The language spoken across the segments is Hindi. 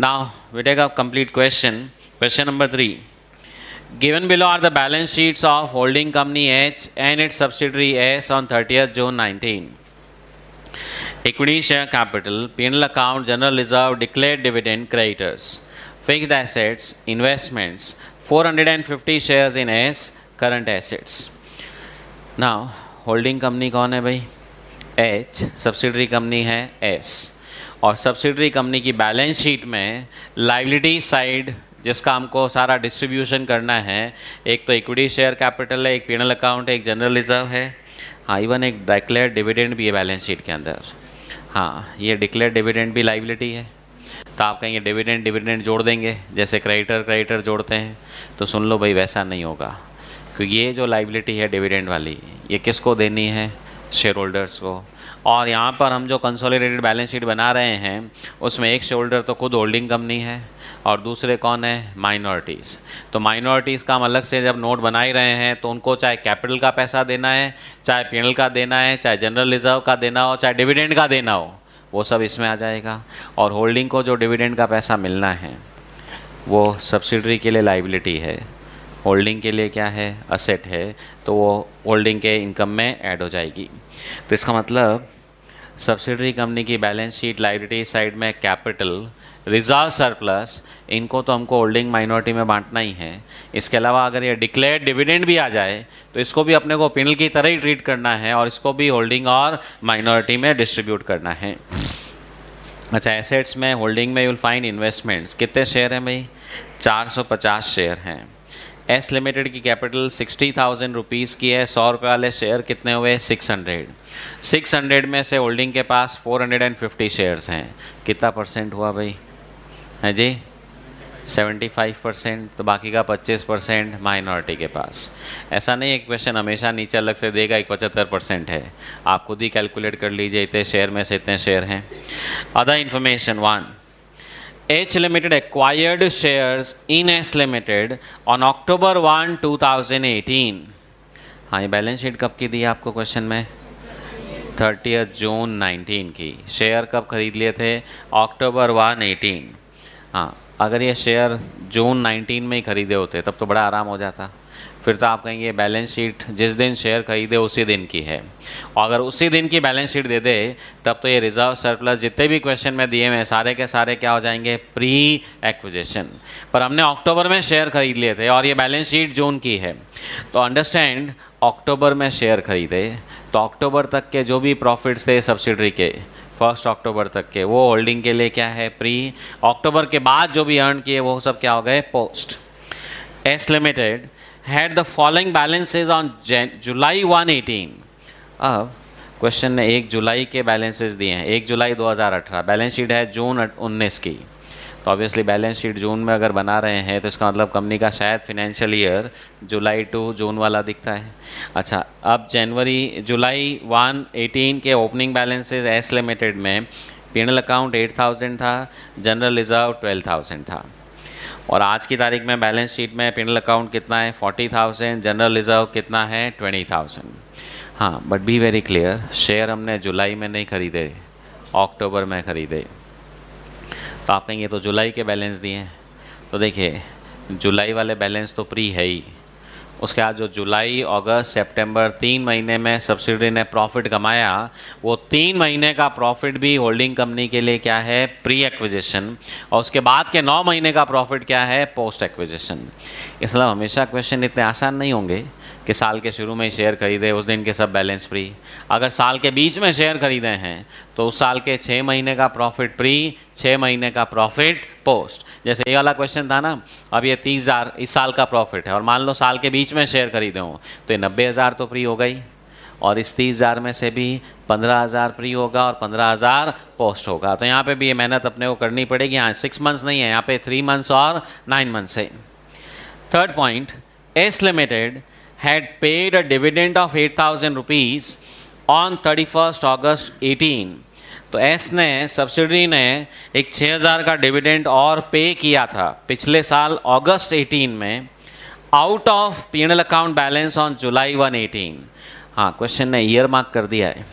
Now we take a complete question. Question number 3. Given below are the balance sheets of holding company H and its subsidiary S on 30th June 19. Equity share capital, P&L account, general reserve, declared dividend, creditors, fixed assets, investments, 450 shares in S, current assets. Now holding company कौन है भाई? H, सब्सिडरी कंपनी है S, और सब्सिडरी कंपनी की बैलेंस शीट में लाइबिलिटी साइड जिसका हमको सारा डिस्ट्रीब्यूशन करना है, एक तो इक्विटी शेयर कैपिटल है, एक P&L अकाउंट है, एक जनरल रिजर्व है, हाँ इवन एक डिक्लेयर डिविडेंड भी है बैलेंस शीट के अंदर। हाँ ये डिक्लेयर डिविडेंड भी लाइबिलिटी है। तो आप कहेंगे डिविडेंड जोड़ देंगे जैसे क्रेडिटर जोड़ते हैं, तो सुन लो भाई वैसा नहीं होगा, क्योंकि ये जो लाइबिलिटी है डिविडेंड वाली ये किसको देनी है? शेयर होल्डर्स को। और यहाँ पर हम जो कंसोलिडेटेड बैलेंस शीट बना रहे हैं उसमें एक शेयर होल्डर तो खुद होल्डिंग कंपनी है और दूसरे कौन है? माइनॉरिटीज़। तो माइनॉरिटीज़ का हम अलग से जब नोट बना ही रहे हैं तो उनको चाहे कैपिटल का पैसा देना है, चाहे P&L का देना है, चाहे जनरल रिजर्व का देना हो, चाहे डिविडेंड का देना हो, वो सब इसमें आ जाएगा। और होल्डिंग को जो डिविडेंड का पैसा मिलना है वो सब्सिडरी के लिए लाइबिलिटी है, होल्डिंग के लिए क्या है? असेट है, तो वो होल्डिंग के इनकम में ऐड हो जाएगी। तो इसका मतलब सब्सिडरी कंपनी की बैलेंस शीट लाइबिलिटी साइड में कैपिटल, रिजर्व, सरप्लस, इनको तो हमको होल्डिंग माइनॉरिटी में बांटना ही है। इसके अलावा अगर ये डिक्लेयर्ड डिविडेंड भी आ जाए तो इसको भी अपने को P&L की तरह ही ट्रीट करना है और इसको भी होल्डिंग और माइनॉरिटी में डिस्ट्रीब्यूट करना है। अच्छा, एसेट्स में होल्डिंग में यूल फाइंड इन्वेस्टमेंट्स। कितने शेयर हैं भाई? 450 शेयर हैं। एस लिमिटेड की कैपिटल 60,000 रुपीज़ की है। 100 रुपये वाले शेयर कितने हुए? 600 में से होल्डिंग के पास 450 शेयर्स हैं। कितना परसेंट हुआ भाई? है जी 75%। तो बाकी का 25% माइनॉरिटी के पास। ऐसा नहीं एक क्वेश्चन हमेशा नीचे अलग से देगा 75% है, आप खुद ही कैलकुलेट कर लीजिए इतने शेयर में से इतने शेयर हैं। Other information 1, H Limited acquired shares in S Limited on October 1, 2018। हाँ ये बैलेंस शीट कब की दी है आपको क्वेश्चन में? 30 जून 19 की। शेयर कब खरीद लिए थे? अक्टूबर 1, 18। हाँ अगर ये शेयर जून 19 में ही खरीदे होते तब तो बड़ा आराम हो जाता। फिर तो आप कहेंगे बैलेंस शीट जिस दिन शेयर खरीदे उसी दिन की है, और अगर उसी दिन की बैलेंस शीट दे दे तब तो ये रिजर्व, सरप्लस जितने भी क्वेश्चन में दिए हैं सारे के सारे क्या हो जाएंगे? Pre acquisition. पर हमने अक्टूबर में शेयर खरीद लिए थे और ये बैलेंस शीट जून की है, तो अंडरस्टैंड अक्टूबर में शेयर खरीदे तो अक्टूबर तक के जो भी प्रॉफिट्स थे सब्सिडरी के 1 अक्टूबर तक के, वो होल्डिंग के लिए क्या है? प्री। अक्टूबर के बाद जो भी अर्न किए वो सब क्या हो गए? Post. S limited had the following balances on July 1, 18। अब क्वेश्चन ने 1 जुलाई के बैलेंसेस दिए हैं। 1 जुलाई 2018 बैलेंस शीट है जून 19 की, तो ऑब्वियसली बैलेंस शीट जून में अगर बना रहे हैं तो इसका मतलब कंपनी का शायद financial year July to June वाला दिखता है। अच्छा, अब जुलाई 1, 18 के ओपनिंग बैलेंसेस एस लिमिटेड में P&L अकाउंट 8,000 था, जनरल रिजर्व 12,000 था, और आज की तारीख में बैलेंस शीट में P&L अकाउंट कितना है? 40,000, जनरल रिजर्व कितना है? 20,000। हाँ but be very clear, share हमने जुलाई में नहीं खरीदे, अक्टूबर में खरीदे। तो आप कहेंगे तो जुलाई के बैलेंस दिए हैं, तो देखिए जुलाई वाले बैलेंस तो प्री है ही, उसके बाद जो जुलाई, अगस्त, सितंबर 3 महीने में सब्सिडरी ने प्रॉफिट कमाया, वो 3 महीने का प्रॉफिट भी होल्डिंग कंपनी के लिए क्या है? Pre acquisition. और उसके बाद के 9 महीने का प्रॉफिट क्या है? Post acquisition. इसलिए हमेशा क्वेश्चन इतने आसान नहीं होंगे कि साल के शुरू में शेयर खरीदे उस दिन के सब बैलेंस प्री। अगर साल के बीच में शेयर खरीदे हैं तो उस साल के 6 महीने का प्रॉफिट प्री, 6 महीने का प्रॉफिट पोस्ट। जैसे ये वाला क्वेश्चन था ना, अब ये 30,000 इस साल का प्रॉफिट है और मान लो साल के बीच में शेयर खरीदे हों तो ये 90,000 तो प्री हो गई, और इस 30,000 में से भी 15,000 प्री होगा और 15,000 पोस्ट होगा। तो यहाँ पे भी ये मेहनत अपने को करनी पड़ेगी। यहाँ 6 मंथ्स नहीं है, यहाँ पे 3 मंथ्स और 9 मंथ्स है। Third point, S limited had paid a dividend of 8,000 rupees on 31st August 18। तो एस ने, सब्सिडरी ने एक 6,000 का डिविडेंड और पे किया था पिछले साल अगस्त 18 में, out of P&L account balance on July 1, 18। हाँ क्वेश्चन ने ईयर मार्क कर दिया है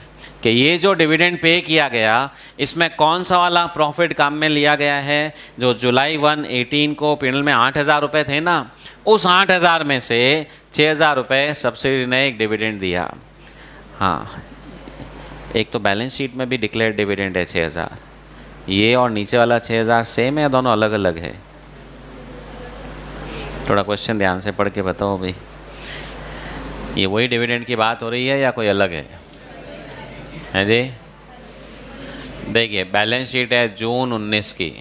कि ये जो डिविडेंड पे किया गया इसमें कौन सा वाला प्रॉफिट काम में लिया गया है। जो जुलाई 1, 18 को पीएनएल में 8,000 रुपये थे ना, उस 8,000 में से 6,000 रुपये सब्सिडी ने एक डिविडेंड दिया। हाँ, एक तो बैलेंस शीट में भी डिक्लेयर डिविडेंड है 6,000, ये और नीचे वाला 6,000 सेम है या दोनों अलग अलग है? थोड़ा क्वेश्चन ध्यान से पढ़ के बताओ भाई, ये वही डिविडेंड की बात हो रही है या कोई अलग है जी? देखिए, बैलेंस शीट है जून 19 की,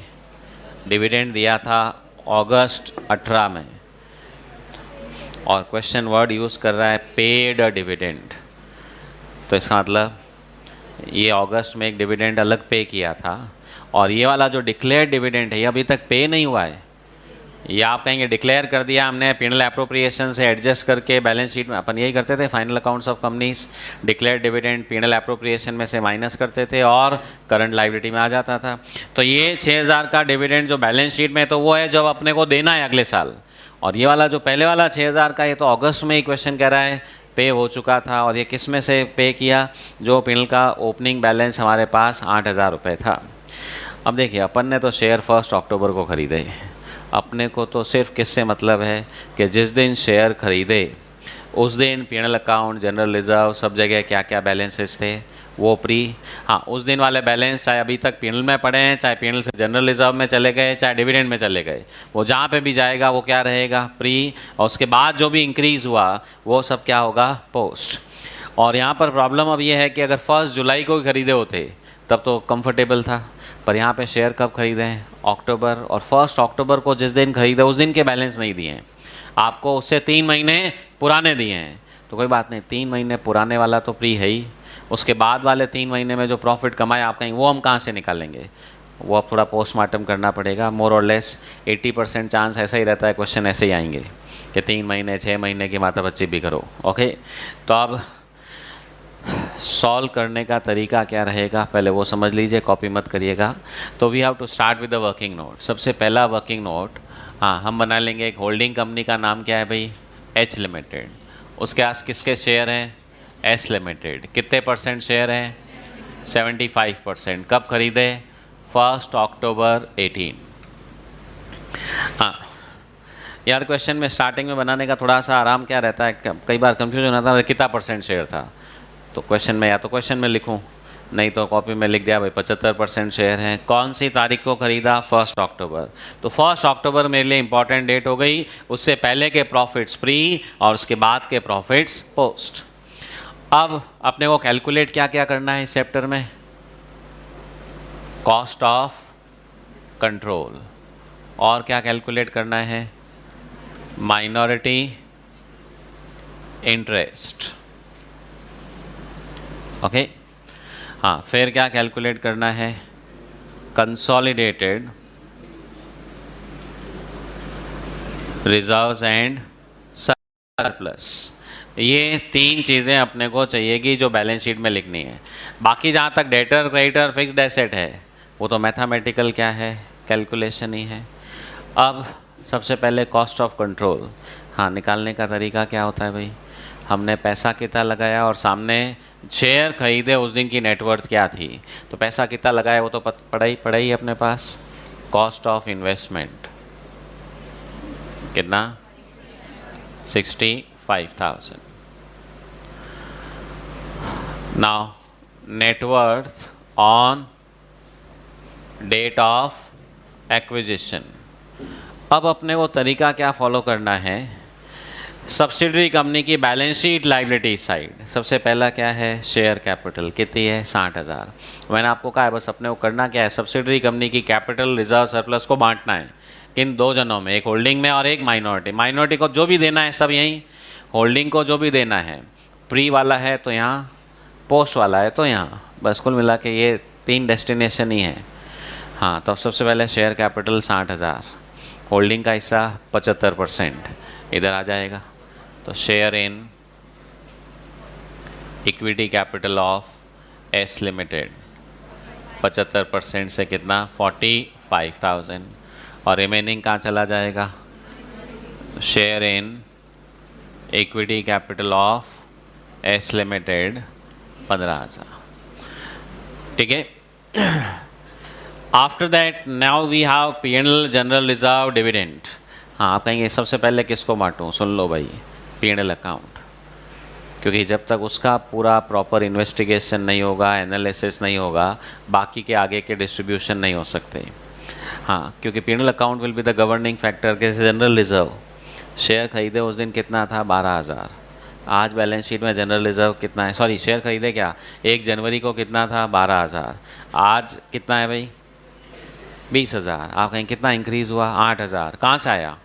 डिविडेंड दिया था अगस्त 18 में, और क्वेश्चन वर्ड यूज़ कर रहा है पेड अ डिविडेंड। तो इसका मतलब ये अगस्त में एक डिविडेंड अलग पे किया था, और ये वाला जो डिक्लेयर डिविडेंड है ये अभी तक पे नहीं हुआ है। ये आप कहेंगे डिक्लेयर कर दिया हमने, पीएनएल एप्रोप्रिएशन से एडजस्ट करके बैलेंस शीट में अपन यही करते थे, final accounts of companies declare dividend PNL appropriation में से माइनस करते थे और करंट लायबिलिटी में आ जाता था। तो ये 6,000 का डिविडेंड जो बैलेंस शीट में, तो वो है जब अपने को देना है अगले साल, और ये वाला जो पहले वाला 6,000 का, ये तो अगस्त में ही क्वेश्चन कह रहा है पे हो चुका था। और ये किस में से पे किया? जो पीएनएल का ओपनिंग बैलेंस हमारे पास 8,000 रुपये था। अब देखिए, अपन ने तो शेयर 1 अक्टूबर को ख़रीदे, अपने को तो सिर्फ किससे मतलब है कि जिस दिन शेयर खरीदे उस दिन पीएनएल अकाउंट, जनरल रिजर्व, सब जगह क्या क्या बैलेंसेस थे वो प्री। हाँ, उस दिन वाले बैलेंस चाहे अभी तक पीएनएल में पड़े हैं, चाहे पीएनएल से जनरल रिजर्व में चले गए, चाहे डिविडेंड में चले गए, वो जहाँ पे भी जाएगा वो क्या रहेगा? प्री। और उसके बाद जो भी इंक्रीज़ हुआ वो सब क्या होगा? पोस्ट। और यहाँ पर प्रॉब्लम अब ये है कि अगर 1 जुलाई को खरीदे होते तब तो कंफर्टेबल था, पर यहाँ पे शेयर कब खरीदे हैं? अक्टूबर, और 1 अक्टूबर को जिस दिन खरीदे उस दिन के बैलेंस नहीं दिए हैं आपको, उससे 3 महीने पुराने दिए हैं। तो कोई बात नहीं, 3 महीने पुराने वाला तो प्री है ही, उसके बाद वाले 3 महीने में जो प्रॉफिट कमाए आप कहीं, वो हम कहाँ से निकालेंगे? वो अब थोड़ा पोस्टमार्टम करना पड़ेगा। मोर और लेस 80% चांस ऐसा ही रहता है, क्वेश्चन ऐसे ही आएंगे कि 3 महीने 6 महीने की माता बच्ची भी करो। ओके, तो अब सॉल्व करने का तरीका क्या रहेगा पहले वो समझ लीजिए, कॉपी मत करिएगा। तो we have to start with the working note. सबसे पहला वर्किंग नोट, हाँ, हम बना लेंगे एक होल्डिंग कंपनी का नाम क्या है भाई? H limited. उसके पास किसके शेयर हैं? S limited. कितने % शेयर हैं? 75%। कब खरीदे? 1 अक्टूबर 18। हाँ यार, क्वेश्चन में स्टार्टिंग में बनाने का थोड़ा सा आराम क्या रहता है, कई बार कंफ्यूजन होता है कितना % शेयर था। तो क्वेश्चन में, या तो क्वेश्चन में लिखूं, नहीं तो कॉपी में लिख दिया भाई 75% शेयर हैं। कौन सी तारीख को खरीदा? 1 अक्टूबर। तो 1 अक्टूबर मेरे लिए इंपॉर्टेंट डेट हो गई। उससे पहले के प्रॉफिट्स प्री और उसके बाद के प्रॉफिट्स पोस्ट। अब अपने को कैलकुलेट क्या क्या करना है इस चैप्टर में? कॉस्ट ऑफ कंट्रोल, और क्या कैलकुलेट करना है? Minority interest. ओके, हाँ, फिर क्या कैलकुलेट करना है? Consolidated reserves and surplus. ये 3 चीज़ें अपने को चाहिएगी जो बैलेंस शीट में लिखनी है। बाकी जहाँ तक डेटर, क्रेडिटर, फिक्स्ड एसेट है वो तो मैथमेटिकल क्या है? कैलकुलेशन ही है। अब सबसे पहले कॉस्ट ऑफ कंट्रोल, हाँ, निकालने का तरीका क्या होता है भाई? हमने पैसा कितना लगाया और सामने शेयर खरीदे उस दिन की नेटवर्थ क्या थी, तो पैसा कितना लगाया वो तो पड़ा ही अपने पास। कॉस्ट ऑफ इन्वेस्टमेंट कितना? 65,000। Now net worth on date of acquisition. अब अपने को तरीका क्या फॉलो करना है? सब्सिडरी कंपनी की बैलेंस शीट लायबिलिटी साइड, सबसे पहला क्या है? शेयर कैपिटल कितनी है? 60,000। मैंने आपको कहा है बस अपने को करना क्या है? सब्सिडरी कंपनी की कैपिटल, रिजर्व, सरप्लस को बांटना है किन 2 जनों में, एक होल्डिंग में और एक माइनॉरिटी। माइनॉरिटी को जो भी देना है सब यहीं, होल्डिंग को जो भी देना है, प्री वाला है तो यहाँ, पोस्ट वाला है तो यहाँ, बस कुल मिला के ये 3 डेस्टिनेशन ही हैं। हाँ, तो सबसे पहले शेयर कैपिटल 60,000, होल्डिंग का हिस्सा 75% इधर आ जाएगा। तो share in equity capital of S limited 75% से कितना? 45,000। और रिमेनिंग कहाँ चला जाएगा? Share in equity capital of S limited 15,000। ठीक है। After that now we have P&L, general reserve, dividend. हाँ, आप कहेंगे सबसे पहले किसको बांटूँ? सुन लो भाई, P&L अकाउंट, क्योंकि जब तक उसका पूरा प्रॉपर इन्वेस्टिगेशन नहीं होगा, एनालिसिस नहीं होगा, बाकी के आगे के डिस्ट्रीब्यूशन नहीं हो सकते। हाँ, क्योंकि P&L account will be the governing factor. जैसे जनरल रिजर्व, शेयर खरीदे उस दिन कितना था? 12,000। आज बैलेंस शीट में जनरल रिजर्व कितना है? सॉरी, शेयर खरीदे क्या 1 जनवरी को कितना था? 12,000। आज कितना है भाई? 20,000। आप कहें कितना इंक्रीज़ हुआ? 8,000। कहाँ से आया?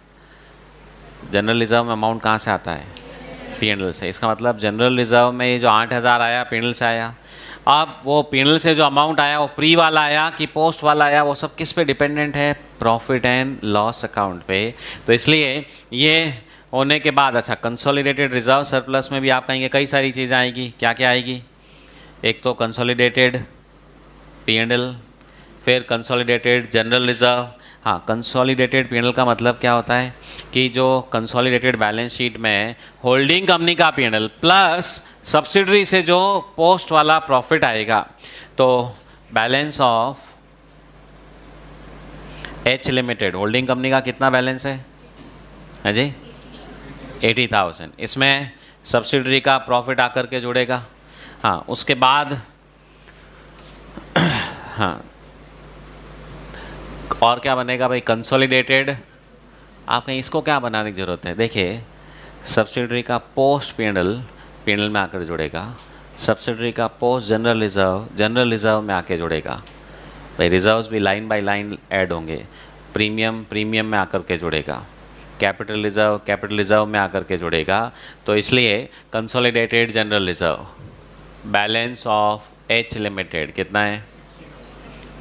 जनरल रिजर्व में अमाउंट कहाँ से आता है? P&L से। इसका मतलब जनरल रिजर्व में ये जो 8,000 आया P&L से आया। अब वो P&L से जो अमाउंट आया वो प्री वाला आया कि पोस्ट वाला आया? वो सब किस पे डिपेंडेंट है? प्रॉफिट एंड लॉस अकाउंट पे। तो इसलिए ये होने के बाद, अच्छा, कंसोलिडेटेड रिजर्व सरप्लस में भी आप कहेंगे कई सारी चीज़ें आएगी। क्या क्या आएगी? एक तो कंसोलिडेटेड P&L, फिर कंसोलिडेटेड जनरल रिजर्व। हाँ, कंसोलिडेटेड P&L का मतलब क्या होता है कि जो कंसोलिडेटेड बैलेंस शीट में होल्डिंग कंपनी का P&L प्लस सब्सिडरी से जो पोस्ट वाला प्रॉफिट आएगा। तो balance of H limited, holding company का कितना बैलेंस है जी? 80,000। इसमें सब्सिडरी का प्रॉफिट आकर के जुड़ेगा। हाँ, उसके बाद हाँ, और क्या बनेगा भाई? कंसोलिडेटेड। आप कहीं इसको क्या बनाने की ज़रूरत है? देखिए, सब्सिडरी का पोस्ट P&L में आकर जुड़ेगा, सब्सिडरी का पोस्ट जनरल रिजर्व में आके जुड़ेगा। भाई रिजर्व्स भी लाइन बाय लाइन ऐड होंगे। प्रीमियम में आकर के जुड़ेगा, कैपिटल रिजर्व में आकर के जुड़ेगा। तो इसलिए consolidated general reserve, balance of H limited कितना है?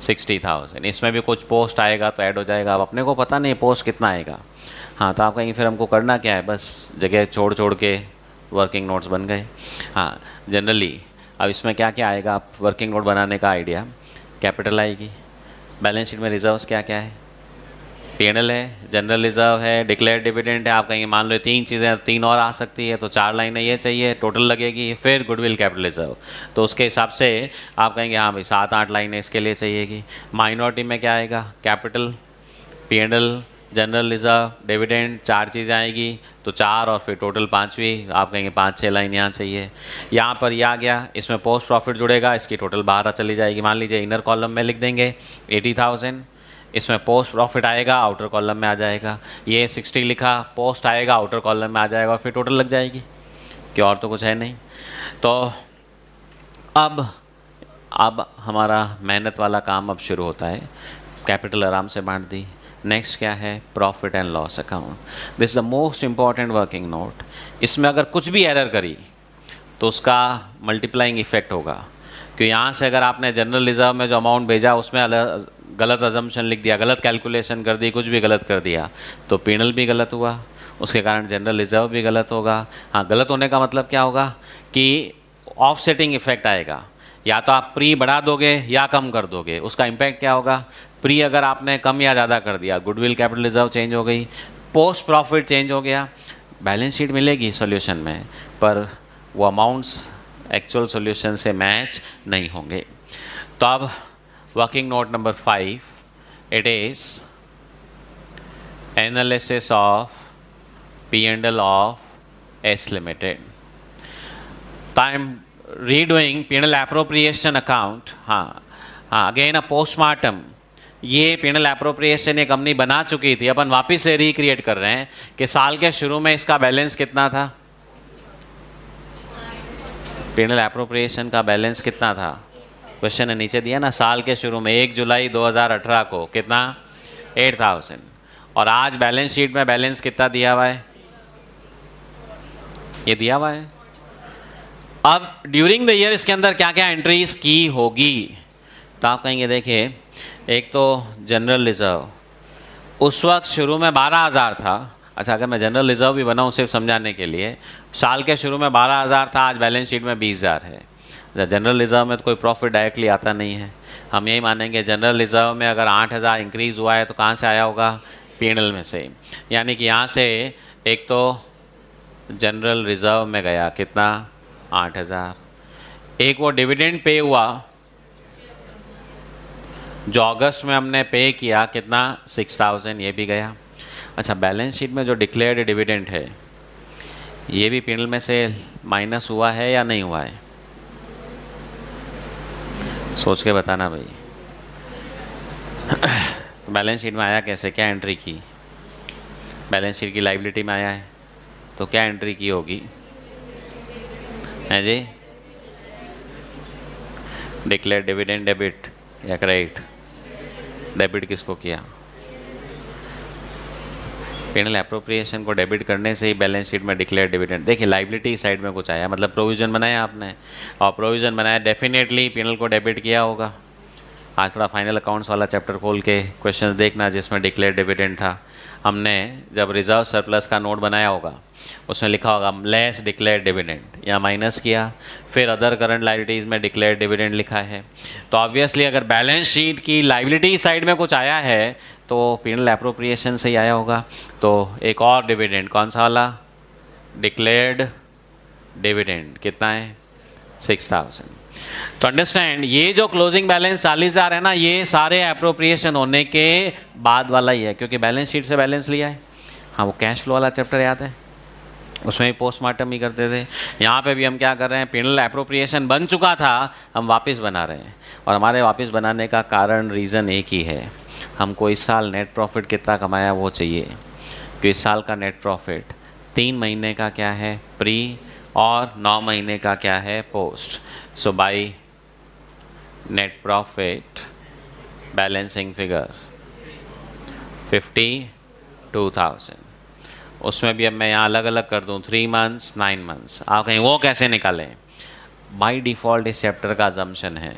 60,000। इसमें भी कुछ पोस्ट आएगा तो ऐड हो जाएगा। अब अपने को पता नहीं पोस्ट कितना आएगा। हाँ, तो आप कहेंगे फिर हमको करना क्या है? बस जगह छोड़ के वर्किंग नोट्स बन गए। हाँ, जनरली अब इसमें क्या क्या आएगा? आप वर्किंग नोट बनाने का आइडिया, कैपिटल आएगी, बैलेंस शीट में रिजर्व्स क्या क्या है? P&L है, जनरल रिजर्व है, डिक्लेयर डिविडेंड है। आप कहेंगे मान लो 3 चीज़ें, 3 और आ सकती है, तो 4 लाइनें ये चाहिए, टोटल लगेगी। फिर गुडविल कैपिटल रिजर्व, तो उसके हिसाब से आप कहेंगे हाँ भाई 7-8 लाइनें इसके लिए चाहिएगी। माइनॉरिटी में क्या आएगा? Capital, P&L, general reserve, dividend, 4 चीज़ें आएगी, तो 4 और फिर टोटल 5वीं। आप कहेंगे 5-6 लाइन यहाँ चाहिए। यहाँ पर यह आ गया, इसमें पोस्ट प्रॉफिट जुड़ेगा, इसकी टोटल 12 चली जाएगी। मान लीजिए इनर कॉलम में लिख देंगे 80,000, इसमें पोस्ट प्रॉफिट आएगा, आउटर कॉलम में आ जाएगा। ये 60 लिखा, पोस्ट आएगा, आउटर कॉलम में आ जाएगा, और फिर टोटल लग जाएगी, कि और तो कुछ है नहीं। तो अब हमारा मेहनत वाला काम अब शुरू होता है। कैपिटल आराम से बांट दी। नेक्स्ट क्या है? Profit and loss account. This is the most important working note. इसमें अगर कुछ भी एरर करी तो उसका मल्टीप्लाइंग इफेक्ट होगा। क्योंकि यहाँ से अगर आपने जनरल रिजर्व में जो अमाउंट भेजा उसमें गलत अजम्पशन लिख दिया, गलत कैलकुलेशन कर दी, कुछ भी गलत कर दिया, तो P&L भी गलत हुआ, उसके कारण जनरल रिजर्व भी गलत होगा। हाँ, गलत होने का मतलब क्या होगा कि ऑफसेटिंग इफेक्ट आएगा। या तो आप प्री बढ़ा दोगे या कम कर दोगे, उसका इम्पैक्ट क्या होगा? प्री अगर आपने कम या ज़्यादा कर दिया, गुडविल कैपिटल रिजर्व चेंज हो गई, पोस्ट प्रॉफिट चेंज हो गया, बैलेंस शीट मिलेगी सॉल्यूशन में, पर वो अमाउंट्स एक्चुअल सॉल्यूशन से मैच नहीं होंगे। तो अब working note number 5, it is analysis of P&L of S limited. I am redoing P&L appropriation account. हाँ, अगेन अ पोस्टमार्टम। ये P&L एप्रोप्रिएशन एक कंपनी बना चुकी थी, अपन वापस से रिक्रिएट कर रहे हैं कि साल के शुरू में इसका बैलेंस कितना था? P&L एप्रोप्रिएशन का बैलेंस कितना था? क्वेश्चन ने नीचे दिया ना, साल के शुरू में 1 जुलाई 2018 को कितना? 8,000। और आज बैलेंस शीट में बैलेंस कितना दिया हुआ है? ये दिया हुआ है। अब ड्यूरिंग द ईयर इसके अंदर क्या क्या एंट्रीज की होगी? तो आप कहेंगे देखिए, एक तो जनरल रिजर्व उस वक्त शुरू में 12,000 था। अच्छा, अगर मैं जनरल रिजर्व भी बनाऊँ सिर्फ समझाने के लिए, साल के शुरू में 12,000 था, आज बैलेंस शीट में 20,000 है। जनरल रिजर्व में तो कोई प्रॉफिट डायरेक्टली आता नहीं है। हम यही मानेंगे जनरल रिजर्व में अगर 8,000 इंक्रीज़ हुआ है तो कहाँ से आया होगा? P&L में से। यानी कि यहाँ से एक तो जनरल रिजर्व में गया कितना? 8,000। एक वो डिविडेंड पे हुआ जो अगस्त में हमने पे किया कितना 6000, ये भी गया। अच्छा, बैलेंस शीट में जो डिक्लेयर्ड डिविडेंड है ये भी P&L में से माइनस हुआ है या नहीं हुआ है? सोच के बताना भाई। तो बैलेंस शीट में आया कैसे, क्या एंट्री की? बैलेंस शीट की लाइबिलिटी में आया है तो क्या एंट्री की होगी? है जी, डिक्लेयर डिविडेंड डेबिट या क्रेडिट? डेबिट किसको किया? P&L एप्रोप्रिएशन को डेबिट करने से ही बैलेंस शीट में डिक्लेयर डिविडेंड। देखिए लाइबिलिटी साइड में कुछ आया, मतलब प्रोविज़न बनाया आपने, और प्रोविज़न बनाया डेफिनेटली P&L को डेबिट किया होगा। आज थोड़ा फाइनल अकाउंट्स वाला चैप्टर खोल के क्वेश्चंस देखना जिसमें डिक्लेयर डिविडेंड था। हमने जब रिजर्व सरप्लस का नोट बनाया होगा उसमें लिखा होगा लेस डिक्लेयर डिविडेंड, या माइनस किया, फिर अदर करंट लाइबिलिटीज़ में डिक्लेयर डिविडेंड लिखा है। तो ऑब्वियसली अगर बैलेंस शीट की लाइबिलिटी साइड में कुछ आया है तो P&L एप्रोप्रिएशन से ही आया होगा। तो एक और डिविडेंड, कौन सा वाला? डिक्लेयर्ड डिविडेंड कितना है? 6000। तो अंडरस्टैंड, ये जो क्लोजिंग बैलेंस 40,000 है ना, ये सारे एप्रोप्रिएशन होने के बाद वाला ही है, क्योंकि बैलेंस शीट से बैलेंस लिया है। हाँ, वो कैश फ्लो वाला चैप्टर याद है, उसमें भी पोस्टमार्टम ही करते थे। यहाँ पे भी हम क्या कर रहे हैं, P&L एप्रोप्रिएशन बन चुका था, हम वापस बना रहे हैं। और हमारे वापस बनाने का कारण, रीज़न एक ही है, हमको इस साल नेट प्रॉफिट कितना कमाया वो चाहिए। कि इस साल का नेट प्रॉफिट 3 महीने का क्या है, प्री, और 9 महीने का क्या है, post. So by net profit balancing figure 52,000। उसमें भी अब मैं यहाँ अलग अलग कर दूँ, 3 मंथ्स 9 मंथ्स। आप कहीं वो कैसे निकालें? बाई डिफ़ॉल्ट इस चैप्टर का अजम्पशन है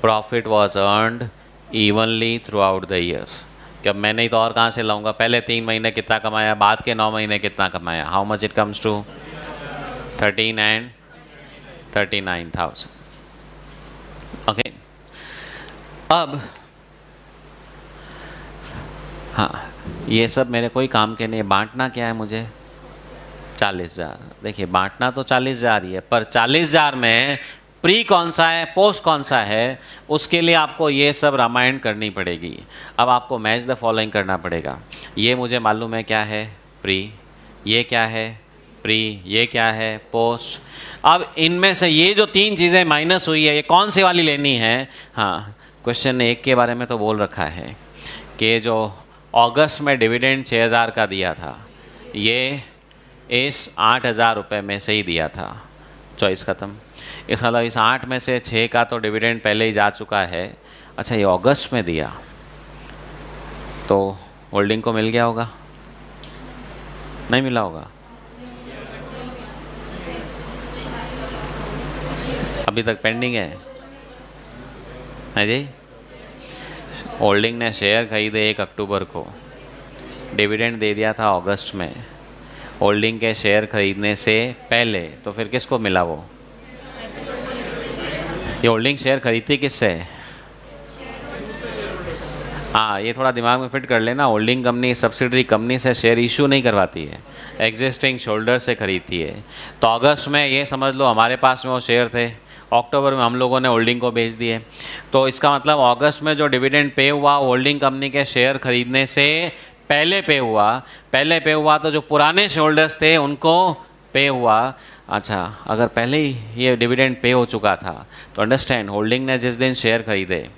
profit was earned evenly through out the year. कि अब मैं नहीं तो और कहाँ से लाऊंगा? पहले 3 महीने कितना कमाया, बाद के 9 महीने कितना कमाया? How much it comes to? 13 and 39,000। Okay, अब हाँ, ये सब मेरे कोई काम के नहीं। बांटना क्या है मुझे? 40,000। देखिए बांटना तो 40,000 ही है, पर 40,000 में प्री कौन सा है, पोस्ट कौन सा है, उसके लिए आपको ये सब रामायण करनी पड़ेगी। अब आपको मैच द फॉलोइंग करना पड़ेगा। ये मुझे मालूम है क्या है, प्री, ये क्या है, प्री, ये क्या है, पोस्ट। अब इनमें से ये जो 3 चीज़ें माइनस हुई है, ये कौन सी वाली लेनी है? हाँ, क्वेश्चन ने एक के बारे में तो बोल रखा है कि जो अगस्त में डिविडेंड 6,000 का दिया था, ये इस 8,000 रुपये में से ही दिया था। चॉइस ख़त्म। इस मतलब इस 8 में से 6 का तो डिविडेंड पहले ही जा चुका है। अच्छा, ये अगस्त में दिया तो होल्डिंग को मिल गया होगा? नहीं मिला होगा? अभी तक पेंडिंग है जी। होल्डिंग ने शेयर खरीदे 1 अक्टूबर को, डिविडेंड दे दिया था अगस्त में। होल्डिंग के शेयर खरीदने से पहले तो फिर किसको मिला वो? ये होल्डिंग शेयर खरीदती किससे? हाँ, ये थोड़ा दिमाग में फिट कर लेना। होल्डिंग कंपनी सब्सिडरी कंपनी से शेयर इशू नहीं करवाती है, एग्जिस्टिंग शोल्डर से खरीदती है। तो अगस्त में ये समझ लो हमारे पास में वो शेयर थे, अक्टूबर में हम लोगों ने होल्डिंग को बेच दिए। तो इसका मतलब अगस्त में जो डिविडेंड पे हुआ होल्डिंग कंपनी के शेयर खरीदने से पहले पे हुआ तो जो पुराने शोल्डर्स थे उनको पे हुआ। अच्छा, अगर पहले ही ये डिविडेंड पे हो चुका था तो अंडरस्टैंड, होल्डिंग ने जिस दिन शेयर खरीदे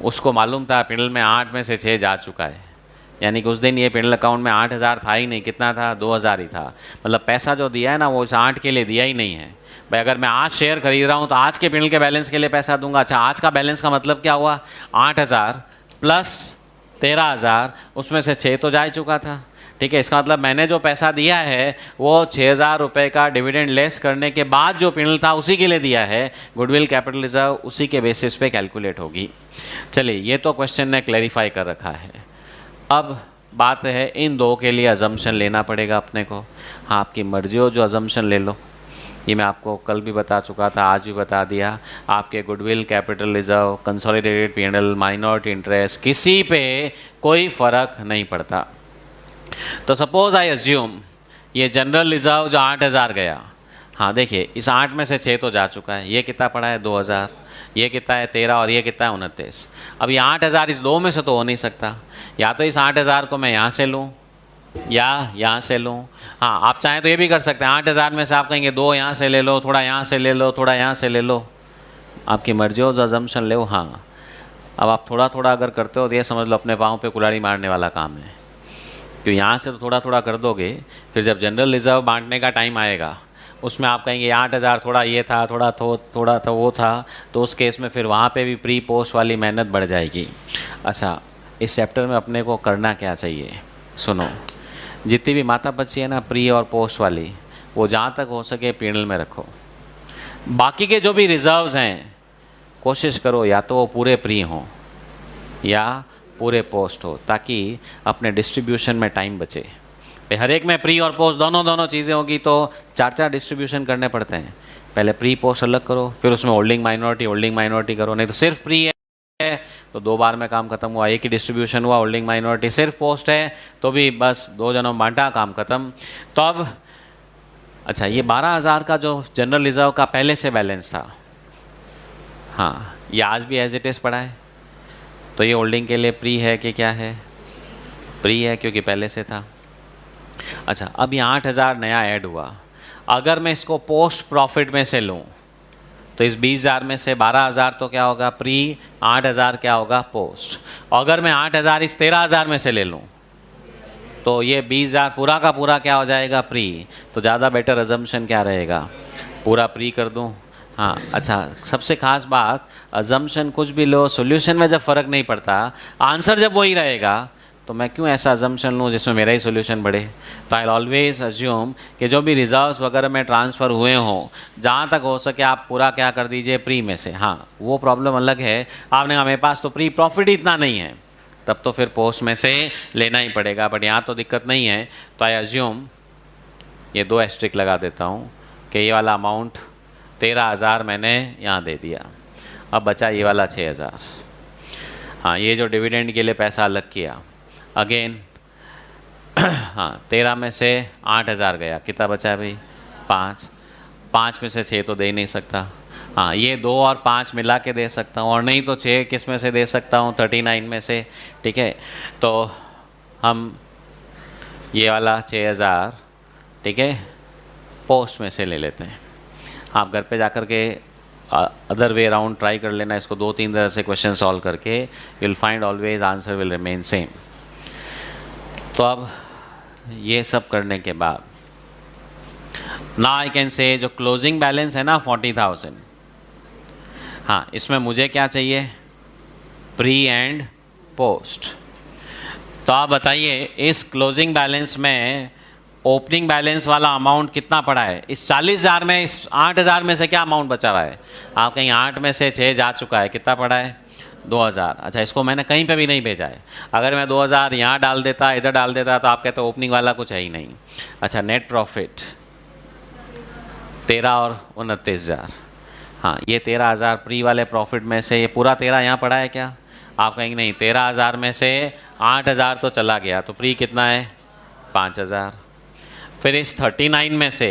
उसको मालूम था P&L में 8 में से 6 जा चुका है, यानी कि उस दिन ये P&L अकाउंट में 8,000 था ही नहीं। कितना था? 2,000 ही था। मतलब पैसा जो दिया है ना वो इस 8 के लिए दिया ही नहीं है। भाई अगर मैं आज शेयर खरीद रहा हूँ तो आज के P&L के बैलेंस के लिए पैसा दूंगा। अच्छा, आज का बैलेंस का मतलब क्या हुआ? 8,000 प्लस 13,000, उसमें से 6 तो जा ही चुका था। ठीक है, इसका मतलब मैंने जो पैसा दिया है वो 6,000 रुपये का डिविडेंड लेस करने के बाद जो P&L था उसी के लिए दिया है। गुडविल कैपिटल रिजर्व उसी के बेसिस पे कैलकुलेट होगी। चलिए, ये तो क्वेश्चन ने क्लैरिफाई कर रखा है। अब बात है इन 2 के लिए अजम्पशन लेना पड़ेगा अपने को। हाँ, आपकी मर्जी हो जो अजम्पशन ले लो। ये मैं आपको कल भी बता चुका था, आज भी बता दिया। आपके goodwill capital reserve, consolidated P&L, minority interest, किसी पे कोई फ़र्क नहीं पड़ता। तो सपोज आई एज्यूम ये जनरल रिजर्व जो 8,000 गया, हाँ देखिए इस 8 में से 6 तो जा चुका है। ये कितना पड़ा है? 2,000। ये कितना है 13 और ये कितना है 29। अब ये 8,000 इस दो में से तो हो नहीं सकता, या तो इस 8,000 को मैं यहाँ से लूँ या यहाँ से लूँ। हाँ, आप चाहें तो ये भी कर सकते हैं, 8,000 में से आप कहेंगे 2 यहाँ से ले लो, थोड़ा यहाँ से ले लो, थोड़ा यहाँ से ले लो, आपकी मर्जी हो, अजम्पशन ले। हाँ, अब आप थोड़ा थोड़ा अगर करते हो तो ये समझ लो अपने पाँव पे कुल्हाड़ी मारने वाला काम है, क्योंकि यहाँ से तो थोड़ा थोड़ा कर दोगे, फिर जब जनरल रिजर्व बांटने का टाइम आएगा उसमें आप कहेंगे 8,000 थोड़ा ये था, थोड़ा था वो था, तो उस केस में फिर वहाँ पे भी प्री पोस्ट वाली मेहनत बढ़ जाएगी। अच्छा, इस चैप्टर में अपने को करना क्या चाहिए, सुनो। जितनी भी माता बच्ची है ना प्री और पोस्ट वाली, वो जहाँ तक हो सके पीनल में रखो। बाकी के जो भी रिजर्व्स हैं कोशिश करो या तो वो पूरे प्री हों या पूरे पोस्ट हो, ताकि अपने डिस्ट्रीब्यूशन में टाइम बचे। हर एक में प्री और पोस्ट दोनों चीज़ें होगी तो 4 डिस्ट्रीब्यूशन करने पड़ते हैं। पहले प्री पोस्ट अलग करो, फिर उसमें होल्डिंग माइनॉरिटी करो, नहीं तो सिर्फ प्री है तो 2 बार में काम खत्म हुआ, एक ही डिस्ट्रीब्यूशन हुआ, होल्डिंग माइनॉरिटी। सिर्फ पोस्ट है तो भी बस 2 जनों बांटा, काम खत्म। तो अब अच्छा, ये 12,000 का जो जनरल रिजर्व का पहले से बैलेंस था, हाँ, ये आज भी एज इट इज़ पड़ा है, तो ये होल्डिंग के लिए प्री है कि क्या है, प्री है क्योंकि पहले से था। अच्छा, अब ये 8,000 नया ऐड हुआ, अगर मैं इसको पोस्ट प्रॉफिट में से लूँ तो इस 20,000 में से 12,000 तो क्या होगा प्री, 8,000 क्या होगा पोस्ट। और अगर मैं 8,000 इस 13,000 में से ले लूँ तो ये 20,000 पूरा का पूरा क्या हो जाएगा प्री। तो ज़्यादा बेटर अजम्पशन क्या रहेगा, पूरा प्री कर दूँ। हाँ, अच्छा, सबसे खास बात, अजम्पशन कुछ भी लो, सॉल्यूशन में जब फ़र्क नहीं पड़ता, आंसर जब वही रहेगा, तो मैं क्यों ऐसा अजम्पशन लूँ जिसमें मेरा ही सॉल्यूशन बढ़े। तो आई ऑलवेज अज्यूम कि जो भी रिजर्व्स वगैरह में ट्रांसफ़र हुए हों, जहाँ तक हो सके आप पूरा क्या कर दीजिए प्री में से। हाँ, वो प्रॉब्लम अलग है, आपने कहा मेरे पास तो प्री प्रॉफिट ही इतना नहीं है, तब तो फिर पोस्ट में से लेना ही पड़ेगा। बट यहाँ तो दिक्कत नहीं है, तो आई अज्यूम ये 2 एस्ट्रिक लगा देता हूँ कि ये वाला अमाउंट 13,000 मैंने यहाँ दे दिया, अब बचा ये वाला 6,000। हाँ, ये जो डिविडेंड के लिए पैसा अलग किया, अगेन हाँ, 13 में से 8,000 गया, कितना बचा है भाई 5 में से 6 तो दे ही नहीं सकता। हाँ, ये 2 और 5 मिला के दे सकता हूँ, और नहीं तो 6 किस में से दे सकता हूँ 39 में से। ठीक है, तो हम ये वाला 6,000 ठीक है पोस्ट में से ले लेते हैं। आप घर पे जाकर के अदर वे अराउंड ट्राई कर लेना, इसको 2-3 तरह से क्वेश्चन सॉल्व करके, you will find always answer will remain same. तो अब ये सब करने के बाद ना आई कैन से जो क्लोजिंग बैलेंस है ना 40,000, हाँ, इसमें मुझे क्या चाहिए प्री एंड पोस्ट। तो आप बताइए इस क्लोजिंग बैलेंस में ओपनिंग बैलेंस वाला अमाउंट कितना पड़ा है। इस 40,000 में, इस 8,000 में से क्या अमाउंट बचा हुआ है। आप कहीं 8 में से 6 जा चुका है, कितना पड़ा है 2,000। अच्छा, इसको मैंने कहीं पे भी नहीं भेजा है, अगर मैं 2,000 यहाँ डाल देता, इधर डाल देता, तो आप कहते हो ओपनिंग वाला कुछ है ही नहीं। अच्छा, नेट प्रॉफिट 13 और 29,000, हाँ, ये 13,000 प्री वाले प्रॉफिट में से ये पूरा 13 यहाँ पड़ा है क्या। आप कहेंगे नहीं, 13,000 में से 8,000 तो चला गया, तो प्री कितना है 5,000। फिर इस 39 में से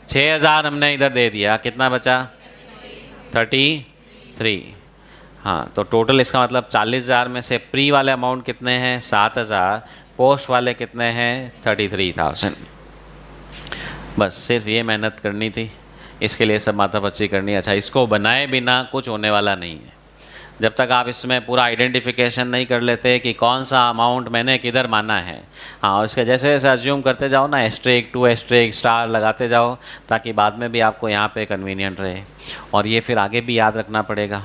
6,000 हमने इधर दे दिया, कितना बचा 33। हाँ, तो टोटल इसका मतलब 40,000 में से प्री वाले अमाउंट कितने हैं 7,000, पोस्ट वाले कितने हैं 33,000। बस सिर्फ ये मेहनत करनी थी, इसके लिए सब माथा पच्ची करनी। अच्छा, इसको बनाए बिना कुछ होने वाला नहीं है, जब तक आप इसमें पूरा आइडेंटिफिकेशन नहीं कर लेते कि कौन सा अमाउंट मैंने किधर माना है। हाँ, और इसके जैसे जैसे अज्यूम करते जाओ ना, एस्ट्रिक 2 एस्ट्रिक स्टार लगाते जाओ, ताकि बाद में भी आपको यहाँ पे कन्वीनियंट रहे। और ये फिर आगे भी याद रखना पड़ेगा,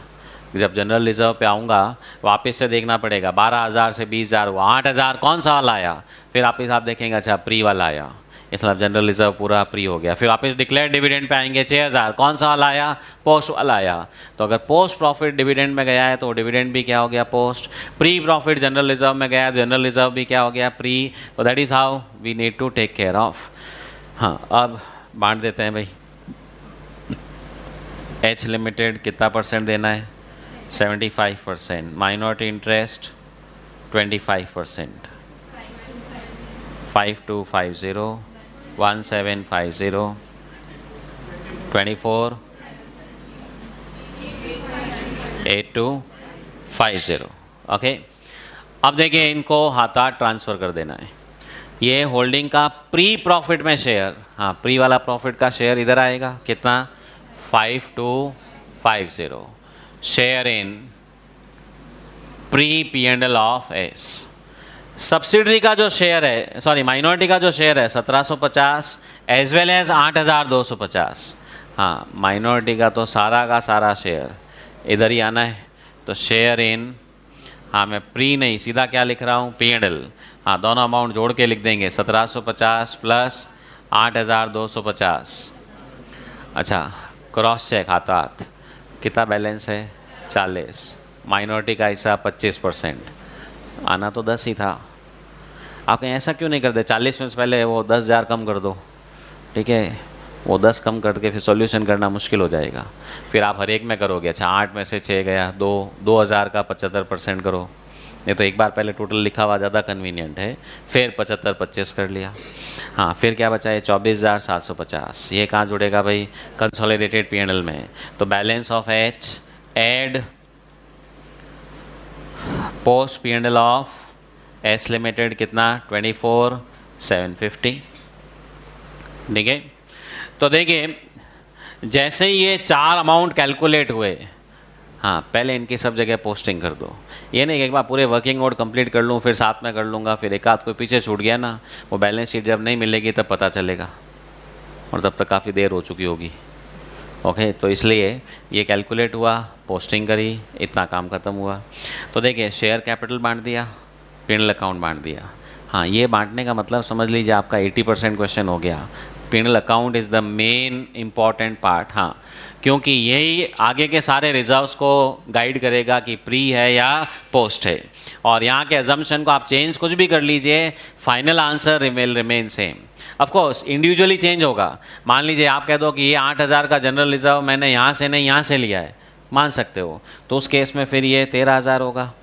जब जनरल रिजर्व पे आऊँगा वापस से देखना पड़ेगा 12,000 से 20,000 हुआ, 8,000 कौन सा वाला आया, फिर आप हिसाब देखेंगे अच्छा प्री वाला आया, इसलिए जनरल रिजर्व पूरा प्री हो गया। फिर वापस डिक्लेयर डिविडेंड पे आएंगे 6,000 कौन सा वाला आया, पोस्ट वाला आया। तो अगर पोस्ट प्रॉफिट डिविडेंड में गया है तो डिविडेंड भी क्या हो गया post, pre profit general reserve में गया, जनरल रिजर्व भी क्या हो गया प्री। तो that is how we need to take care of. हाँ, अब बांट देते हैं भाई। एच लिमिटेड कितना परसेंट देना है 75%, माइनॉरिटी इंटरेस्ट 25%, 5250 1750 24 8250। ओके, अब देखिए इनको हाथ हाथ ट्रांसफ़र कर देना है। ये होल्डिंग का प्री प्रॉफिट में शेयर, हाँ प्री वाला प्रॉफिट का शेयर इधर आएगा, कितना 5250, share in pre P&L of S. Subsidiary का जो शेयर है, सॉरी माइनॉरिटी का जो शेयर है 1750 एज वेल एज 8250। हाँ माइनॉरिटी का तो सारा का सारा शेयर इधर ही आना है, तो शेयर इन, हाँ मैं प्री नहीं सीधा क्या लिख रहा हूँ P&L, हाँ दोनों अमाउंट जोड़ के लिख देंगे 1750 प्लस 8250। अच्छा क्रॉस चेक हाथ हाथ, कितना बैलेंस है 40, माइनॉरिटी का हिस्सा 25%, आना तो 10 ही था। आप कहीं ऐसा क्यों नहीं करते 40 में से पहले वो 10,000 कम कर दो, ठीक है, वो 10 कम करके फिर सॉल्यूशन करना मुश्किल हो जाएगा, फिर आप हर एक में करोगे। अच्छा 8 में से 6 गया, 2000 का 75% करो, नहीं तो एक बार पहले टोटल लिखा हुआ ज़्यादा कन्वीनियंट है, फिर 75 25 कर लिया। हाँ फिर क्या बचा है 24,750, ये कहाँ जुड़ेगा भाई कंसोलिडेटेड P&L में, तो balance of H add post P&L of S limited कितना 24,750, ठीक है। तो देखिए जैसे ही ये 4 अमाउंट कैलकुलेट हुए, हाँ पहले इनकी सब जगह पोस्टिंग कर दो, ये नहीं कि एक बार पूरे वर्किंग आउट कंप्लीट कर लूँ फिर साथ में कर लूँगा, फिर एक आध कोई पीछे छूट गया ना, वो बैलेंस शीट जब नहीं मिलेगी तब पता चलेगा, और तब तक काफ़ी देर हो चुकी होगी। ओके, तो इसलिए ये कैलकुलेट हुआ, पोस्टिंग करी, इतना काम ख़त्म हुआ। तो देखिए शेयर कैपिटल बांट दिया, P&L अकाउंट बांट दिया। हाँ ये बांटने का मतलब समझ लीजिए आपका 80% क्वेश्चन हो गया। P&L account is the main important part, हाँ क्योंकि यही आगे के सारे रिजर्व्स को गाइड करेगा कि प्री है या पोस्ट है, और यहाँ के अजम्पशन को आप चेंज कुछ भी कर लीजिए, final answer remain same. Of course individually change होगा, मान लीजिए आप कह दो कि ये 8000 का जनरल रिजर्व मैंने यहाँ से नहीं यहाँ से लिया है, मान सकते हो, तो उस केस में फिर ये 13,000 होगा,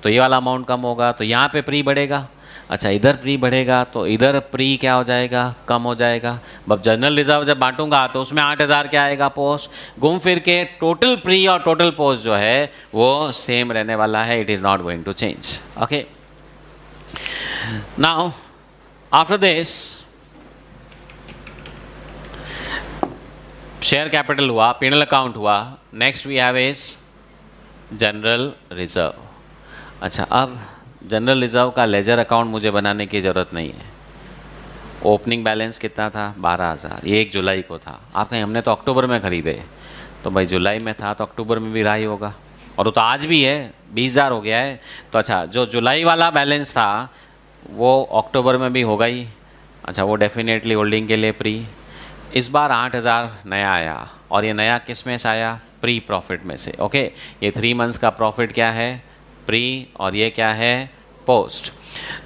तो ये वाला अमाउंट कम होगा, तो यहाँ पे प्री बढ़ेगा। अच्छा इधर प्री बढ़ेगा तो इधर प्री क्या हो जाएगा, कम हो जाएगा। अब जनरल रिजर्व जब बांटूंगा तो उसमें 8000 क्या आएगा पोस्ट, घूम फिर के टोटल प्री और टोटल पोस्ट जो है वो सेम रहने वाला है, it is not going to change. Okay, now after this share capital हुआ, P&L अकाउंट हुआ, next we have is general reserve. अच्छा अब जनरल रिजर्व का लेजर अकाउंट मुझे बनाने की ज़रूरत नहीं है। ओपनिंग बैलेंस कितना था 12,000, ये 1 जुलाई को था। आप कहें हमने तो अक्टूबर में ख़रीदे, तो भाई जुलाई में था तो अक्टूबर में भी रहा ही होगा, और वो तो आज भी है 20,000 हो गया है। तो अच्छा जो जुलाई वाला बैलेंस था वो अक्टूबर में भी होगा ही। अच्छा वो डेफिनेटली होल्डिंग के लिए प्री। इस बार 8,000 नया आया, और ये नया किस में से आया, प्री प्रॉफिट में से। ओके, ये 3 मंथ्स का प्रॉफिट क्या है, प्री, और ये क्या है, पोस्ट।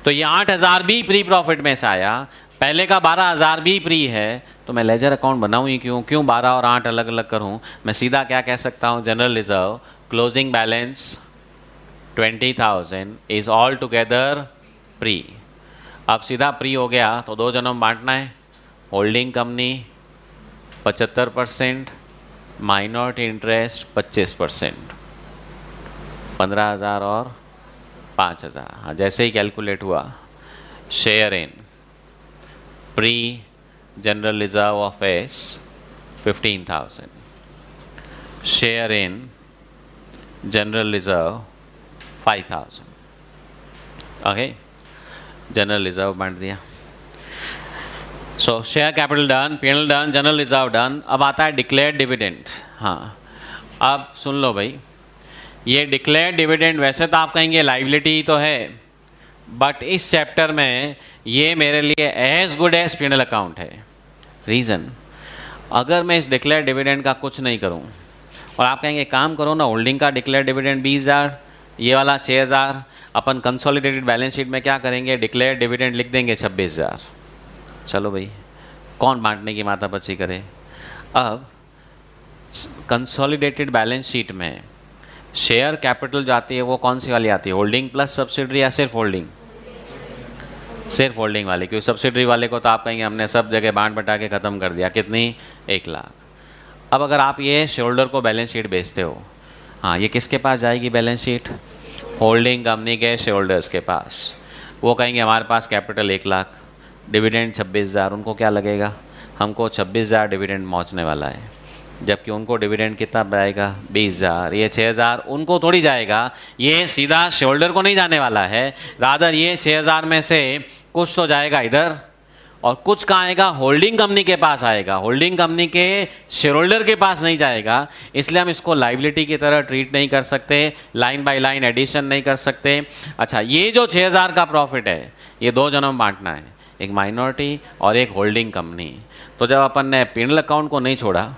तो ये 8,000 भी प्री प्रॉफिट में से आया, पहले का 12,000 भी प्री है, तो मैं लेजर अकाउंट बनाऊँ ही क्यों 12 और 8 अलग अलग करूँ। मैं सीधा क्या कह सकता हूँ, general reserve closing balance 20,000 is all together pre. अब सीधा प्री हो गया तो 2 जनों में बांटना है, होल्डिंग कंपनी 75%, माइनॉरिटी इंटरेस्ट 25%, 15,000 और 5,000। हाँ जैसे ही कैलकुलेट हुआ, share in pre general reserve of S 15,000, share in general reserve 5,000। Okay, general reserve बांट दिया। सो share capital done, P&L done, general reserve done. अब आता है डिक्लेयर्ड डिविडेंड। हाँ अब सुन लो भाई, ये डिक्लेयर्ड डिविडेंड वैसे तो आप कहेंगे लाइबिलिटी ही तो है, बट इस चैप्टर में ये मेरे लिए as good as P&L account है। रीज़न, अगर मैं इस डिक्लेयर्ड डिविडेंड का कुछ नहीं करूं, और आप कहेंगे काम करो ना, होल्डिंग का डिक्लेयर्ड डिविडेंड 20,000, ये वाला 6,000, अपन कंसोलिडेटेड बैलेंस शीट में क्या करेंगे, डिक्लेयर्ड डिविडेंड लिख देंगे 26,000। चलो भाई, कौन बांटने की माथापच्ची करे। अब कंसोलिडेटेड बैलेंस शीट में शेयर कैपिटल जो आती है वो कौन सी वाली आती है, होल्डिंग प्लस सब्सिडरी या सिर्फ होल्डिंग, सिर्फ होल्डिंग वाले, क्योंकि सब्सिडरी वाले को तो आप कहेंगे हमने सब जगह बांट बटा के ख़त्म कर दिया, कितनी 1 लाख। अब अगर आप ये शेयर होल्डर को बैलेंस शीट बेचते हो, हाँ, ये किसके पास जाएगी बैलेंस शीट? होल्डिंग कंपनी के शेयर होल्डर्स के पास। वो कहेंगे हमारे पास कैपिटल 1 लाख, डिविडेंड 26,000, उनको क्या लगेगा? हमको 26,000 डिविडेंड पहुँचने वाला है, जबकि उनको डिविडेंड कितना आएगा? 20,000। ये 6,000 उनको थोड़ी जाएगा, ये सीधा शेयर होल्डर को नहीं जाने वाला है, रादर ये 6,000 में से कुछ तो जाएगा इधर और कुछ कहाँ आएगा? होल्डिंग कंपनी के पास आएगा, होल्डिंग कंपनी के शेयर होल्डर के पास नहीं जाएगा। इसलिए हम इसको लाइबिलिटी की तरह ट्रीट नहीं कर सकते, लाइन बाय लाइन एडिशन नहीं कर सकते। अच्छा, ये जो 6,000 का प्रॉफिट है ये दो जनों में बांटना है, एक माइनॉरिटी और एक होल्डिंग कंपनी। तो जब अपन ने P&L अकाउंट को नहीं छोड़ा,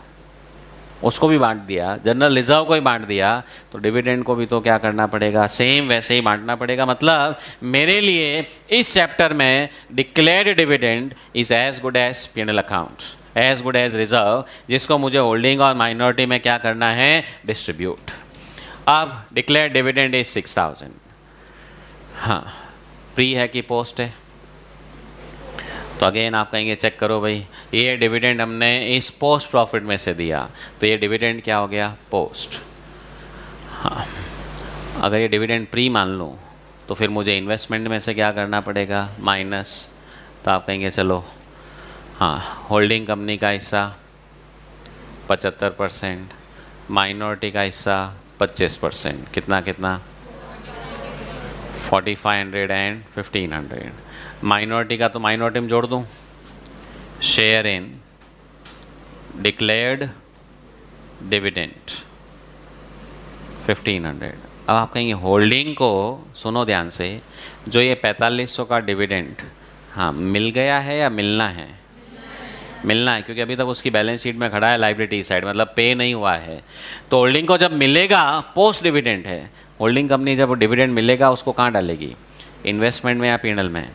उसको भी बांट दिया, जनरल रिजर्व को ही बांट दिया, तो डिविडेंड को भी तो क्या करना पड़ेगा? सेम वैसे ही बांटना पड़ेगा। मतलब मेरे लिए इस चैप्टर में declared dividend is as good as P&L account, as good as reserve, जिसको मुझे होल्डिंग और माइनॉरिटी में क्या करना है? डिस्ट्रीब्यूट। अब डिक्लेयर्ड डिविडेंड इज 6,000। हाँ, प्री है कि पोस्ट है? तो अगेन आप कहेंगे चेक करो भाई, ये डिविडेंड हमने इस पोस्ट प्रॉफिट में से दिया, तो ये डिविडेंड क्या हो गया? पोस्ट। हाँ, अगर ये डिविडेंड प्री मान लूँ तो फिर मुझे इन्वेस्टमेंट में से क्या करना पड़ेगा? माइनस। तो आप कहेंगे चलो, हाँ, होल्डिंग कंपनी का हिस्सा 75%, माइनॉरिटी का हिस्सा 25%, कितना कितना? 4,500 एंड 1,500। माइनॉरिटी का तो माइनॉरिटी में जोड़ दूँ, शेयर इन डिक्लेयर्ड डिविडेंड 1,500। अब आप कहेंगे होल्डिंग को, सुनो ध्यान से, जो ये 4,500 का डिविडेंड, हाँ, मिल गया है या मिलना है? मिलना है, क्योंकि अभी तक उसकी बैलेंस शीट में खड़ा है लाइबिलिटी साइड, मतलब पे नहीं हुआ है। तो होल्डिंग को जब मिलेगा, पोस्ट डिविडेंड है, होल्डिंग कंपनी जब डिविडेंड मिलेगा उसको कहाँ डालेगी? इन्वेस्टमेंट में या P&L में?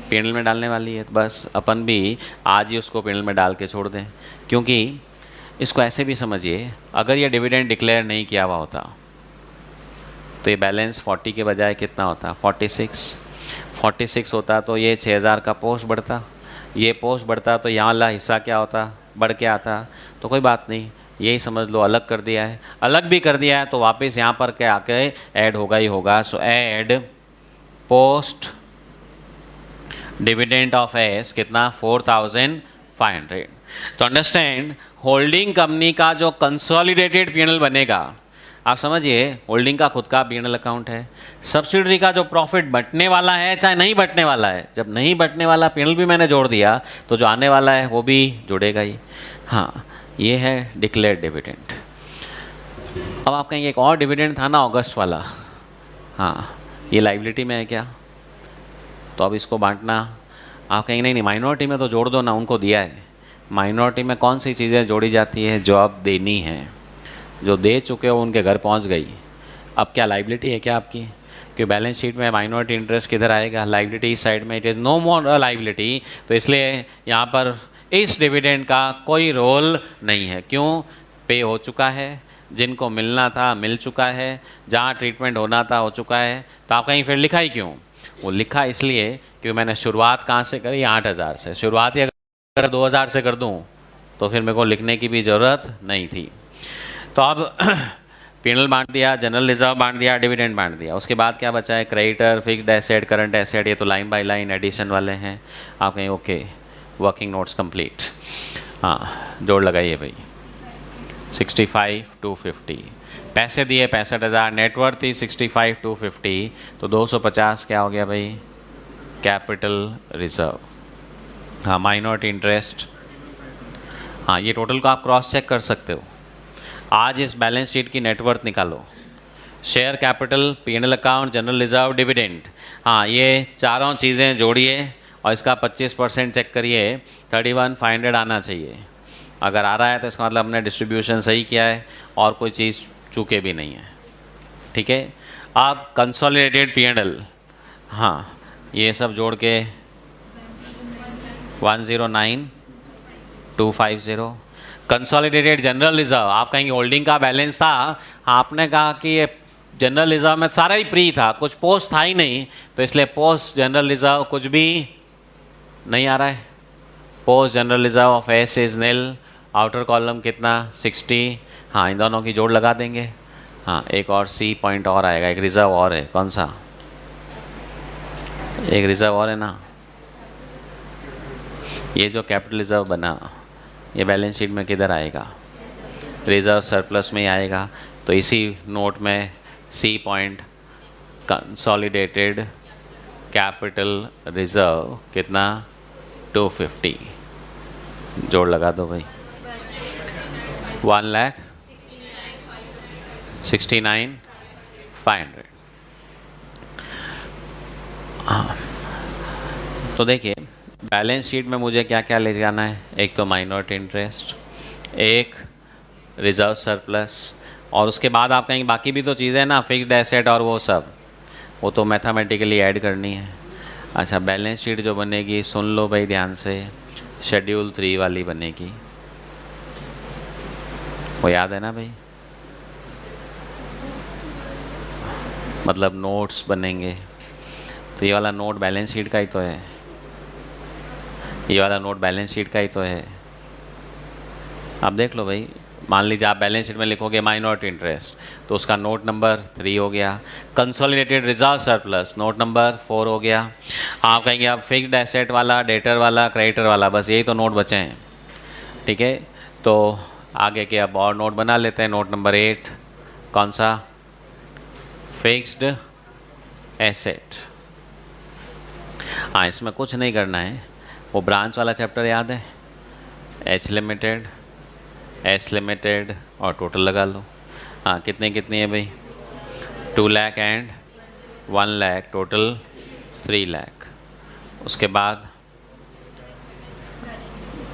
P&L में डालने वाली है। तो बस अपन भी आज ही उसको P&L में डाल के छोड़ दें, क्योंकि इसको ऐसे भी समझिए, अगर ये डिविडेंड डिक्लेयर नहीं किया हुआ होता तो ये बैलेंस 40 के बजाय कितना होता? 46 होता, तो ये 6,000 का पोस्ट बढ़ता, ये पोस्ट बढ़ता, तो यहाँ वाला हिस्सा क्या होता? बढ़ के आता। तो कोई बात नहीं, यही समझ लो अलग कर दिया है, अलग भी कर दिया है तो वापस यहाँ पर क्या आके ऐड होगा ही होगा। सो add post dividend of S कितना? 4,500। तो अंडरस्टैंड, होल्डिंग कंपनी का जो कंसोलिडेटेड P&L बनेगा, आप समझिए, होल्डिंग का खुद का P&L अकाउंट है, सब्सिडरी का जो प्रॉफिट बंटने वाला है चाहे नहीं बंटने वाला है, जब नहीं बंटने वाला P&L भी मैंने जोड़ दिया तो जो आने वाला है वो भी जुड़ेगा ही। हाँ, ये है डिक्लेयर्ड डिविडेंड। अब आप कहेंगे एक और डिविडेंड था ना अगस्त वाला, हाँ, ये लाइबिलिटी में है क्या? तो अब इसको बांटना, आप कहेंगे नहीं नहीं, माइनॉरिटी में तो जोड़ दो ना, उनको दिया है। माइनॉरिटी में कौन सी चीज़ें जोड़ी जाती है? जो अब देनी है, जो दे चुके हो उनके घर पहुंच गई। अब क्या लाइबिलिटी है क्या आपकी? कि बैलेंस शीट में माइनॉरिटी इंटरेस्ट किधर आएगा? लाइबिलिटी इस साइड में, it is no more liability. तो इसलिए यहाँ पर इस डिविडेंड का कोई रोल नहीं है। क्यों? पे हो चुका है, जिनको मिलना था मिल चुका है, जहाँ ट्रीटमेंट होना था हो चुका है। तो आप कहीं फिर लिखा ही क्यों? वो लिखा इसलिए क्योंकि मैंने शुरुआत कहाँ से करी? 8,000 से। शुरुआत ही अगर 2,000 से कर दूँ तो फिर मेरे को लिखने की भी ज़रूरत नहीं थी। तो अब P&L बांट दिया, जनरल रिजर्व बांट दिया, डिविडेंड बांट दिया, उसके बाद क्या बचा है? Creditor, fixed asset, current asset, ये तो लाइन बाय लाइन एडिशन वाले हैं। आप कहें ओके, वर्किंग नोट्स कंप्लीट। हाँ, जोड़ लगाइए भाई, 65,250 पैसे दिए 65,000, नेटवर्थ थी 65,250, तो 250 क्या हो गया भाई? Capital reserve. हाँ, माइनॉरिटी इंटरेस्ट, हाँ, ये टोटल को आप क्रॉस चेक कर सकते हो। आज इस बैलेंस शीट की नेटवर्थ निकालो, share capital, P&L account, general reserve, dividend, हाँ, ये चारों चीज़ें जोड़िए और इसका 25% चेक करिए, 31,500 आना चाहिए। अगर आ रहा है तो इसका मतलब हमने डिस्ट्रीब्यूशन सही किया है और कोई चीज़ चूके भी नहीं है। ठीक है, आप कंसोलिडेटेड P&L, हाँ, ये सब जोड़ के 109,250। कंसोलिडेटेड जनरल रिजर्व, आप कहेंगे होल्डिंग का बैलेंस था, आपने कहा कि ये जनरल रिजर्व में सारा ही प्री था, कुछ पोस्ट था ही नहीं, तो इसलिए पोस्ट जनरल रिजर्व कुछ भी नहीं आ रहा है। Post general reserve of S is nil, outer column कितना? 60। हाँ, इन दोनों की जोड़ लगा देंगे, हाँ, एक और सी पॉइंट और आएगा, एक रिजर्व और है, कौन सा? एक रिजर्व और है ना, ये जो कैपिटल रिजर्व बना ये बैलेंस शीट में किधर आएगा? रिजर्व सरप्लस में ही आएगा। तो इसी नोट में C point consolidated capital reserve कितना? 250। जोड़ लगा दो भाई, 1,69,500। हाँ, तो देखिए बैलेंस शीट में मुझे क्या क्या ले जाना है? एक तो माइनॉरिटी इंटरेस्ट, एक रिजर्व सरप्लस, और उसके बाद आप कहेंगे बाकी भी तो चीज़ें ना, फिक्स्ड एसेट और वो सब, वो तो मैथमेटिकली ऐड करनी है। अच्छा, बैलेंस शीट जो बनेगी, सुन लो भाई ध्यान से, शेड्यूल 3 वाली बनेगी, वो याद है ना भाई? मतलब नोट्स बनेंगे, तो ये वाला नोट बैलेंस शीट का ही तो है, ये वाला नोट बैलेंस शीट का ही तो है। आप देख लो भाई, मान लीजिए आप बैलेंस शीट में लिखोगे माइनॉरिटी इंटरेस्ट, तो उसका नोट नंबर 3 हो गया। Consolidated reserve surplus note number 4 हो गया। आप कहेंगे अब फिक्स्ड एसेट वाला, डेटर वाला, क्रेडिटर वाला, बस यही तो नोट बचे हैं, ठीक है? तो आगे के अब और नोट बना लेते हैं। नोट नंबर 8 कौन सा? Fixed asset. हाँ, इसमें कुछ नहीं करना है, वो ब्रांच वाला चैप्टर याद है, एच लिमिटेड, एस लिमिटेड और टोटल लगा लो। हाँ, कितने कितनी है भाई? 2 लाख एंड 1 लाख, टोटल 3 लाख। उसके बाद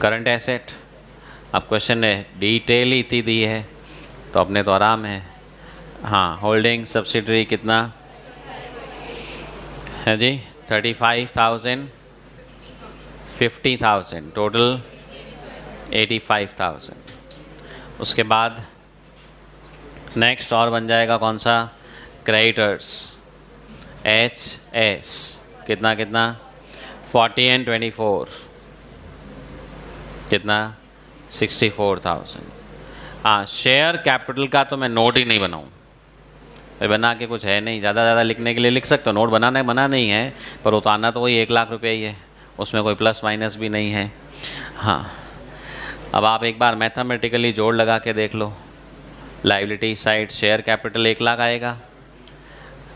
करंट एसेट। अब क्वेश्चन है डिटेल ही इतनी दी है तो अपने तो आराम है। हाँ, होल्डिंग सब्सिडरी कितना है जी? 35,000, 50,000, टोटल 85,000। उसके बाद नेक्स्ट और बन जाएगा कौन सा? क्रेडिटर्स, एच एस, कितना कितना? 40 एंड 24, कितना? 64,000। हाँ, शेयर कैपिटल का तो मैं नोट ही नहीं बनाऊँ, बना के कुछ है नहीं, ज़्यादा लिखने के लिए लिख सकते हो, नोट बनाना बना नहीं है, पर उतारना तो वही 1 लाख रुपये ही है, उसमें कोई प्लस माइनस भी नहीं है। हाँ, अब आप एक बार मैथमेटिकली जोड़ लगा के देख लो। Liability side share capital 1 lakh आएगा,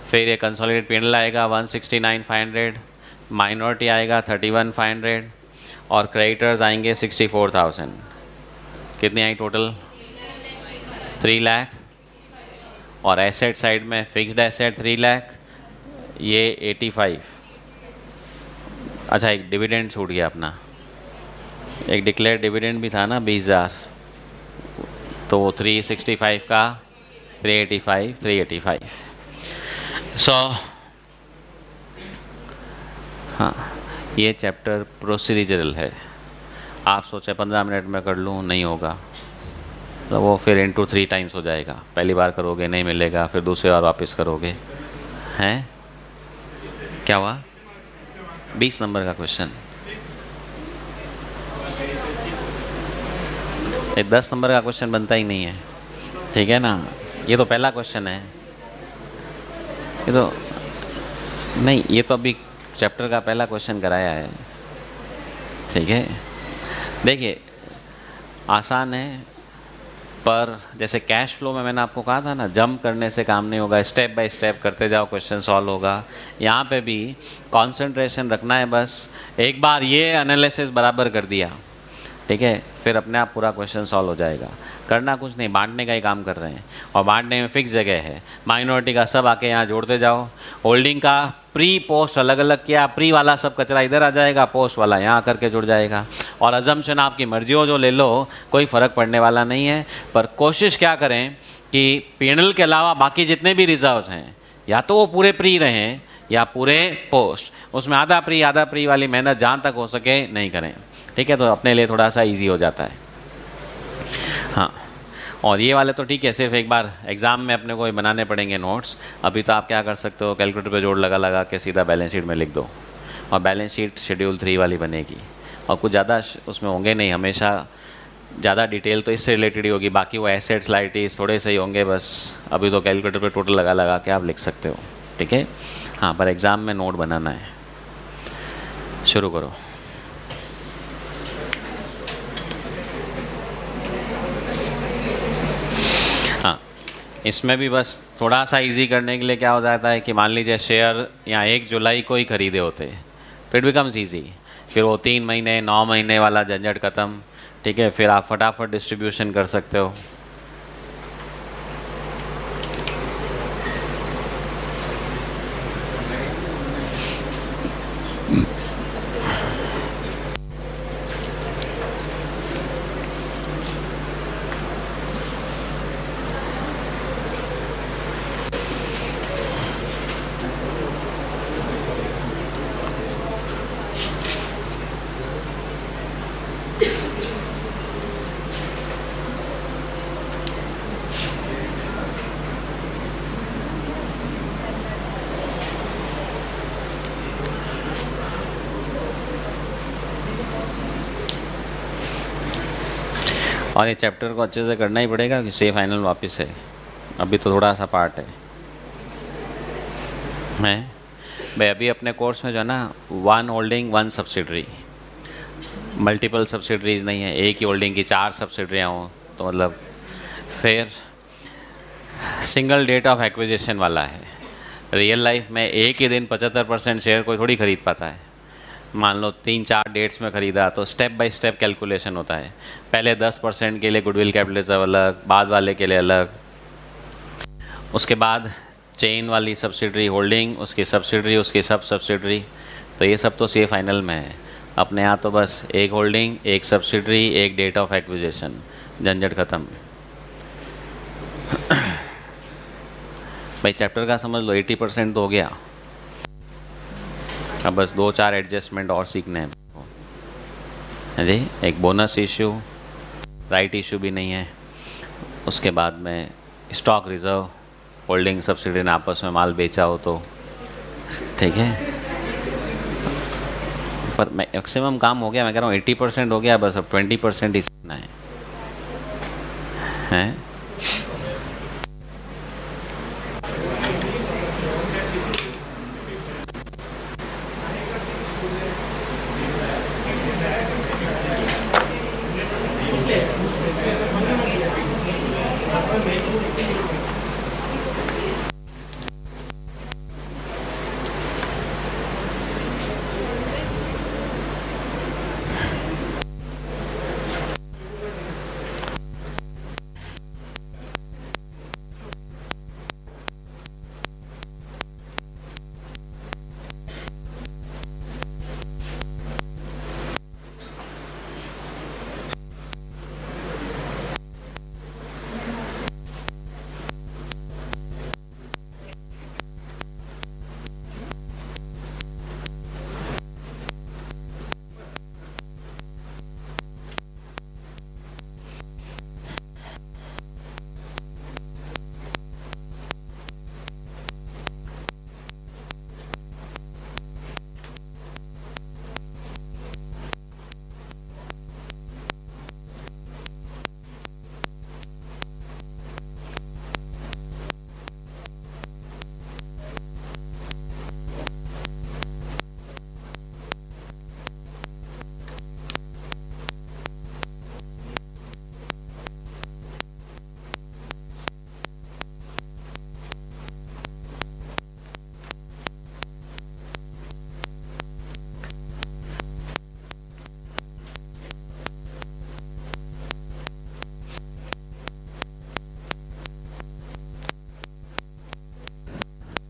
फिर ये कंसोलिडेटेड P&L आएगा 169,500, माइनॉरिटी आएगा 31,500 और क्रेडिटर्स आएंगे 64,000। कितनी आई टोटल? 3 लाख। और एसेट साइड में फिक्स्ड एसेट 3 लाख, ये 85। अच्छा, एक डिविडेंड छूट गया अपना, एक डिक्लेयर डिविडेंड भी था ना 20,000, तो वो 365 का 385। हाँ, ये चैप्टर प्रोसीजरल है। आप सोचे 15 मिनट में कर लूँ, नहीं होगा, तो वो फिर इंटू 3 टाइम्स हो जाएगा। पहली बार करोगे नहीं मिलेगा, फिर दूसरी बार वापस करोगे। हैं? क्या हुआ? 20 नंबर का क्वेश्चन, ये 10 नंबर का क्वेश्चन बनता ही नहीं है, ठीक है ना? ये तो पहला क्वेश्चन है, ये तो नहीं, ये तो अभी चैप्टर का पहला क्वेश्चन कराया है, ठीक है? देखिए आसान है, पर जैसे कैश फ्लो में मैंने आपको कहा था ना, जंप करने से काम नहीं होगा, स्टेप बाय स्टेप करते जाओ, क्वेश्चन सॉल्व होगा। यहाँ पे भी कंसंट्रेशन रखना है, बस एक बार ये एनालिसिस बराबर कर दिया, ठीक है, फिर अपने आप पूरा क्वेश्चन सॉल्व हो जाएगा। करना कुछ नहीं, बांटने का ही काम कर रहे हैं, और बांटने में फिक्स जगह है। माइनॉरिटी का सब आके यहाँ जोड़ते जाओ, होल्डिंग का प्री पोस्ट अलग अलग किया, प्री वाला सब कचरा इधर आ जाएगा, पोस्ट वाला यहाँ करके जुड़ जाएगा। और अजम्पशन आपकी मर्जी हो जो ले लो, कोई फ़र्क पड़ने वाला नहीं है। पर कोशिश क्या करें कि P&L के अलावा बाकी जितने भी रिजर्व्स हैं, या तो वो पूरे प्री रहें या पूरे पोस्ट, उसमें आधा प्री वाली मेहनत जहाँ तक हो सके नहीं करें, ठीक है? तो अपने लिए थोड़ा सा ईजी हो जाता है। हाँ, और ये वाले तो ठीक है, सिर्फ एक बार एग्ज़ाम में अपने को बनाने पड़ेंगे नोट्स। अभी तो आप क्या कर सकते हो, कैलकुलेटर पे जोड़ लगा के सीधा बैलेंस शीट में लिख दो, और बैलेंस शीट शेड्यूल 3 वाली बनेगी, और कुछ ज़्यादा उसमें होंगे नहीं, हमेशा ज़्यादा डिटेल तो इससे रिलेटेड ही होगी, बाकी वो एसेट्स लाइटिस थोड़े से ही होंगे बस। अभी तो कैलकुलेटर पे टोटल लगा लगा के आप लिख सकते हो, ठीक है। हाँ, पर एग्ज़ाम में नोट बनाना है। शुरू करो। हाँ, इसमें भी बस थोड़ा सा इजी करने के लिए क्या हो जाता है कि मान लीजिए शेयर यहाँ 1 जुलाई को ही खरीदे होते तो इट बिकम्स ईजी। फिर वो 3 महीने 9 महीने वाला झंझट ख़त्म, ठीक है। फिर आप फटाफट डिस्ट्रीब्यूशन कर सकते हो। और ये चैप्टर को अच्छे से करना ही पड़ेगा कि से फाइनल वापस है, अभी तो थोड़ा सा पार्ट है। भाई अभी अपने कोर्स में जो है ना 1 होल्डिंग 1 सब्सिडरी, मल्टीपल सब्सिडरीज नहीं है, एक ही होल्डिंग की 4 सब्सिडरियाँ हों तो मतलब। फिर सिंगल डेट ऑफ एक्विजिशन वाला है। रियल लाइफ में एक ही दिन 75% शेयर कोई थोड़ी खरीद पाता है। मान लो 3-4 डेट्स में ख़रीदा तो स्टेप बाय स्टेप कैलकुलेशन होता है। पहले 10% के लिए गुडविल कैपिटलिज्म अलग, बाद वाले के लिए अलग, उसके बाद चेन वाली सब्सिडरी होल्डिंग, उसकी सब्सिडरी, उसकी सब सब्सिडरी। तो ये सब तो सी फाइनल में है। अपने यहाँ तो बस एक होल्डिंग, एक सब्सिडरी, एक डेट ऑफ एक्विजिशन, झंझट ख़त्म। भाई चैप्टर का समझ लो 80% तो हो गया। अब बस 2-4 एडजस्टमेंट और सीखने हैं जी। एक बोनस इशू, राइट इशू भी नहीं है। उसके बाद में स्टॉक रिजर्व, होल्डिंग सब्सिडी ने आपस में माल बेचा हो तो ठीक है। पर मैक्सिमम काम हो गया, मैं कह रहा हूँ 80% हो गया, बस अब 20% ही सीखना है।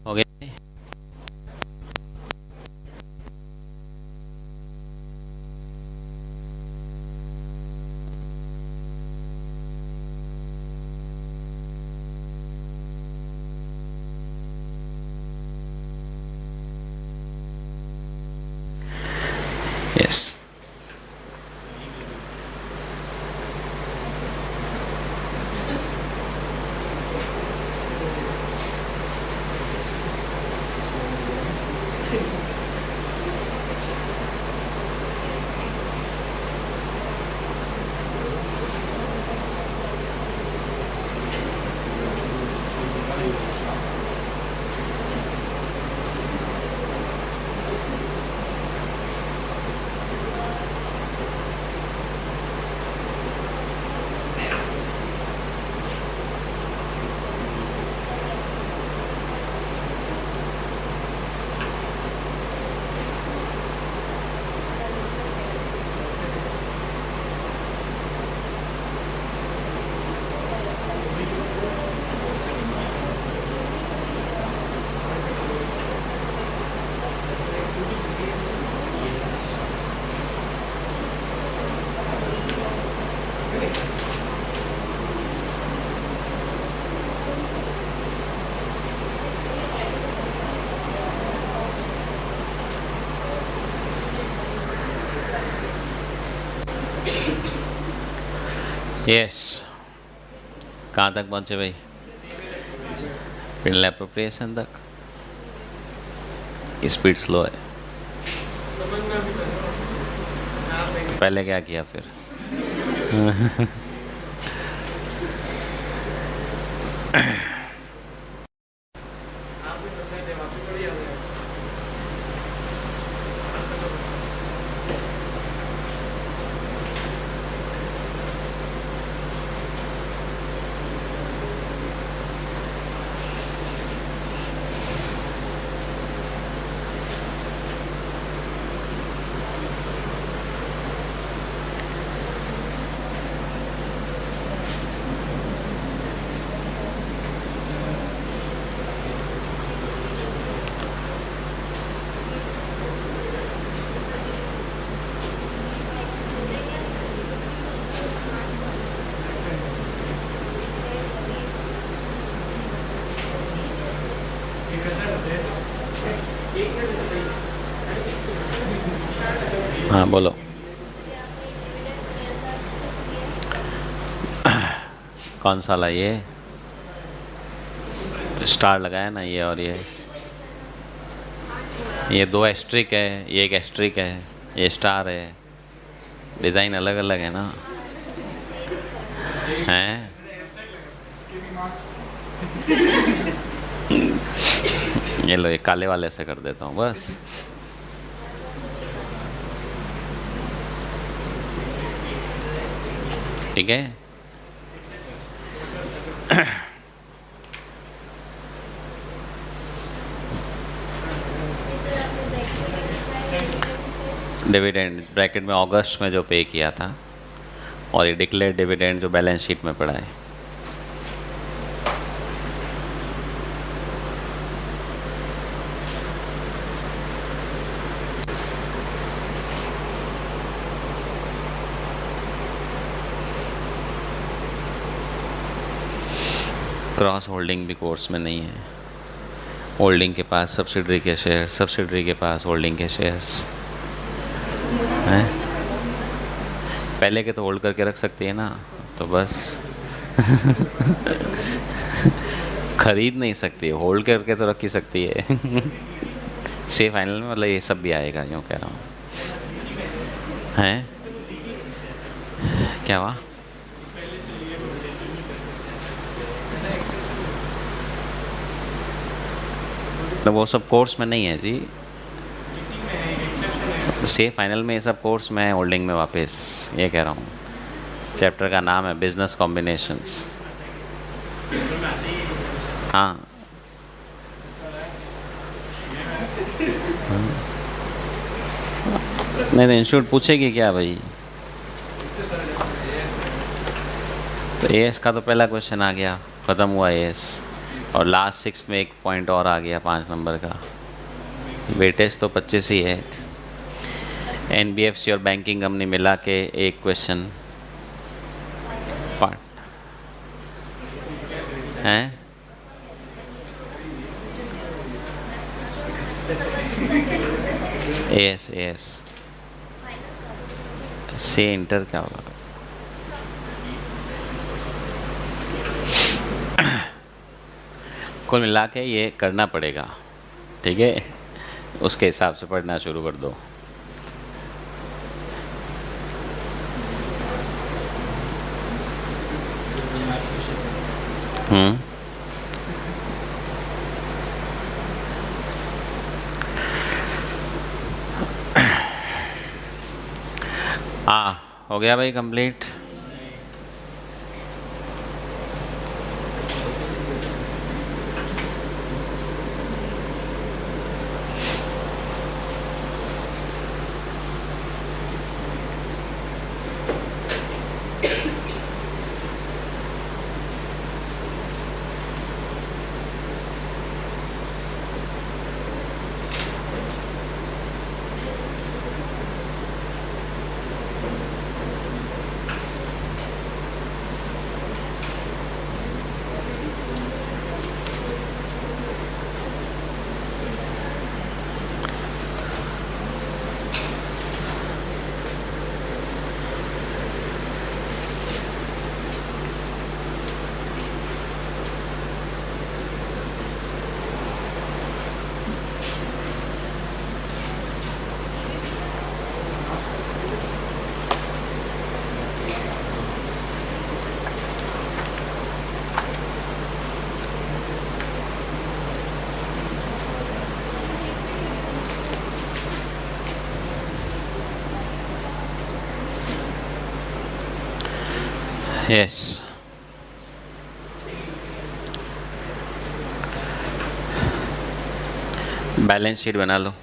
हो गया। यस, यस, कहाँ तक पहुँचे भाई? पिनल एप्रोप्रिएशन तक। स्पीड स्लो है। तो पहले क्या किया फिर? हाँ बोलो। कौन सा ला? ये तो स्टार लगाया ना, ये और ये दो एस्ट्रिक है, ये एक एस्ट्रिक है, ये स्टार है। डिज़ाइन अलग अलग है ना, हैं? ये लो, ये काले वाले से कर देता हूँ बस। ठीक है। डिविडेंड ब्रैकेट में अगस्त में जो पे किया था, और ये डिक्लेयर डिविडेंड जो बैलेंस शीट में पड़ा है। क्रॉस होल्डिंग भी कोर्स में नहीं है। होल्डिंग के पास सब्सिडरी के शेयर, सब्सिडरी के पास होल्डिंग के शेयर्स हैं। पहले के तो होल्ड करके रख सकती है ना, तो बस। खरीद नहीं सकती, होल्ड करके तो रख ही सकती है। से फाइनल में मतलब ये सब भी आएगा, यूँ कह रहा हूँ। हैं? क्या हुआ? तो वो सब कोर्स में नहीं है जी। से फाइनल में ये सब कोर्स में, होल्डिंग में वापस, ये कह रहा हूँ। चैप्टर का नाम है बिजनेस कॉम्बिनेशंस। हाँ, नहीं तो इंस्टीट्यूट पूछेगी क्या भाई? तो एएस का तो पहला क्वेश्चन आ गया, ख़त्म हुआ एएस। और लास्ट 6 में एक पॉइंट और आ गया 5 नंबर का। वेटेज तो 25 ही है। एनबीएफसी और बैंकिंग कंपनी मिला के एक क्वेश्चन पार्ट हैं। एएस एएस से इंटर क्या होगा? कुल मिला के ये करना पड़ेगा, ठीक है? उसके हिसाब से पढ़ना शुरू कर दो। हाँ, हो गया भाई कंप्लीट। यस, बैलेंस शीट बना लो।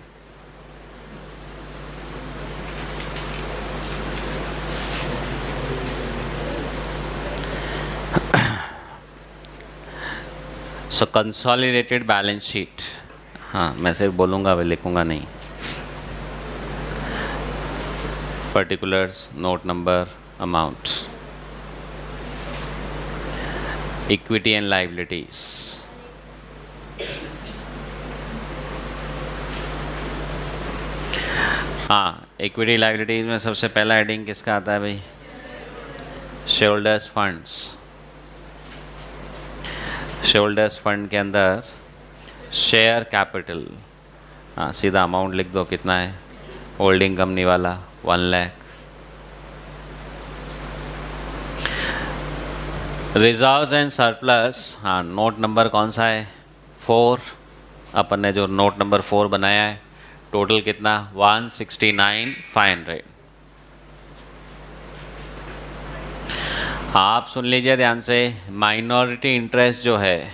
सो कंसोलिडेटेड बैलेंस शीट, हाँ मैं सिर्फ बोलूँगा, वे लिखूँगा नहीं। Particulars, note number, amounts, equity and liabilities. हाँ, इक्विटी लाइबिलिटीज में सबसे पहला हेडिंग किसका आता है भाई? Shareholders funds. शेयरहोल्डर्स फंड के अंदर शेयर कैपिटल, हाँ सीधा अमाउंट लिख दो, कितना है? होल्डिंग कंपनी वाला 1 लाख। रिजर्व्स एंड सरप्लस, हाँ नोट नंबर कौन सा है? 4। अपन ने जो नोट नंबर 4 बनाया है, टोटल कितना? 169,500। आप सुन लीजिए ध्यान से, माइनॉरिटी इंटरेस्ट जो है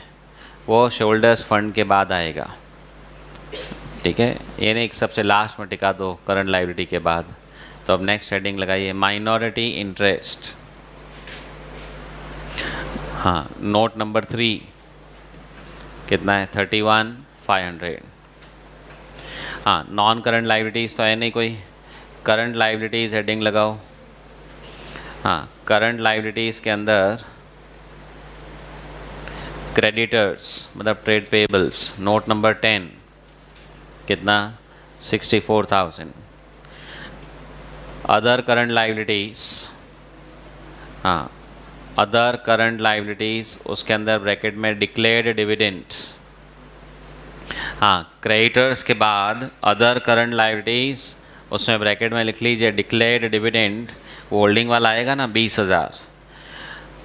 वो शेयरहोल्डर्स फंड के बाद आएगा, ठीक है? ये नहीं सबसे लास्ट में टिका दो करंट लायबिलिटी के बाद। तो अब नेक्स्ट हेडिंग लगाइए, माइनॉरिटी इंटरेस्ट। हाँ, नोट नंबर 3 कितना है? 31,500। हाँ, नॉन करंट लायबिलिटीज़ तो है नहीं कोई, करंट लायबिलिटीज़ हेडिंग लगाओ। हाँ, करंट लायबिलिटीज़ के अंदर क्रेडिटर्स मतलब ट्रेड पेबल्स, नोट नंबर 10 कितना? 64,000। अदर करंट लायबिलिटीज़, हाँ अदर करंट लायबिलिटीज़, उसके अंदर ब्रैकेट में डिक्लेयर्ड डिविडेंड्स। हाँ, क्रेडिटर्स के बाद अदर करंट लायबिलिटीज़, उसमें ब्रैकेट में लिख लीजिए डिक्लेयर्ड डिविडेंड, वो होल्डिंग वाला आएगा ना 20,000।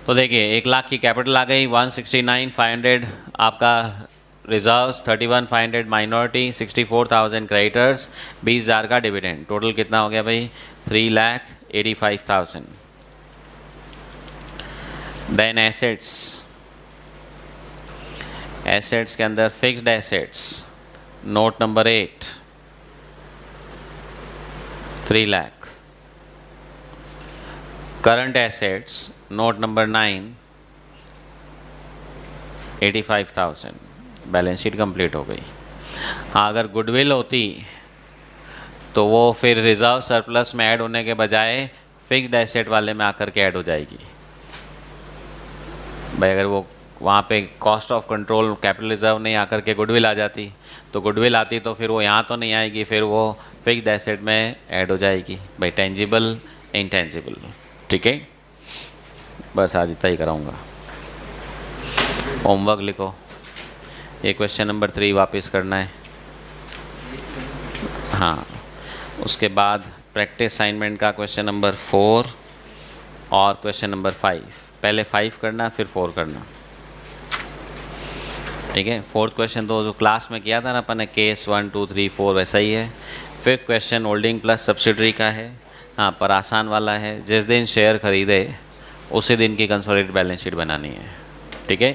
तो देखिए 1 लाख की कैपिटल आ गई, 169,500 आपका रिजर्व्स, 31,500 माइनॉरिटी, 64,000 क्रेडिटर्स, 20,000 का डिविडेंड, टोटल कितना हो गया भाई? 3,85,000। देन एसेट्स, एसेट्स के अंदर fixed assets, note number 8 3 lakh. Current assets, note number 9 85,000। Balance sheet complete हो गई। हाँ, अगर गुडविल होती तो वो फिर रिजर्व सरप्लस में ऐड होने के बजाय फिक्स्ड एसेट वाले में आकर के ऐड हो जाएगी भाई। अगर वो वहाँ पे cost of control capital reserve नहीं आकर के गुडविल आ जाती, तो गुडविल आती तो फिर वो यहाँ तो नहीं आएगी, फिर वो फिक्स्ड एसेट में ऐड हो जाएगी भाई। टेंजिबल, इंटेंजिबल, ठीक है? बस आज इतना ही कराऊंगा। होमवर्क लिखो, ये क्वेश्चन नंबर 3 वापस करना है। हाँ, उसके बाद प्रैक्टिस असाइनमेंट का क्वेश्चन नंबर 4 और क्वेश्चन नंबर 5। पहले 5 करना फिर 4 करना, ठीक है? 4th क्वेश्चन तो जो क्लास में किया था ना अपन ने, केस 1 2 3 4 वैसा ही है। 5th question holding plus subsidiary का है, हाँ पर आसान वाला है। जिस दिन शेयर खरीदे उसी दिन की कंसोलिडेटेड बैलेंस शीट बनानी है, ठीक है?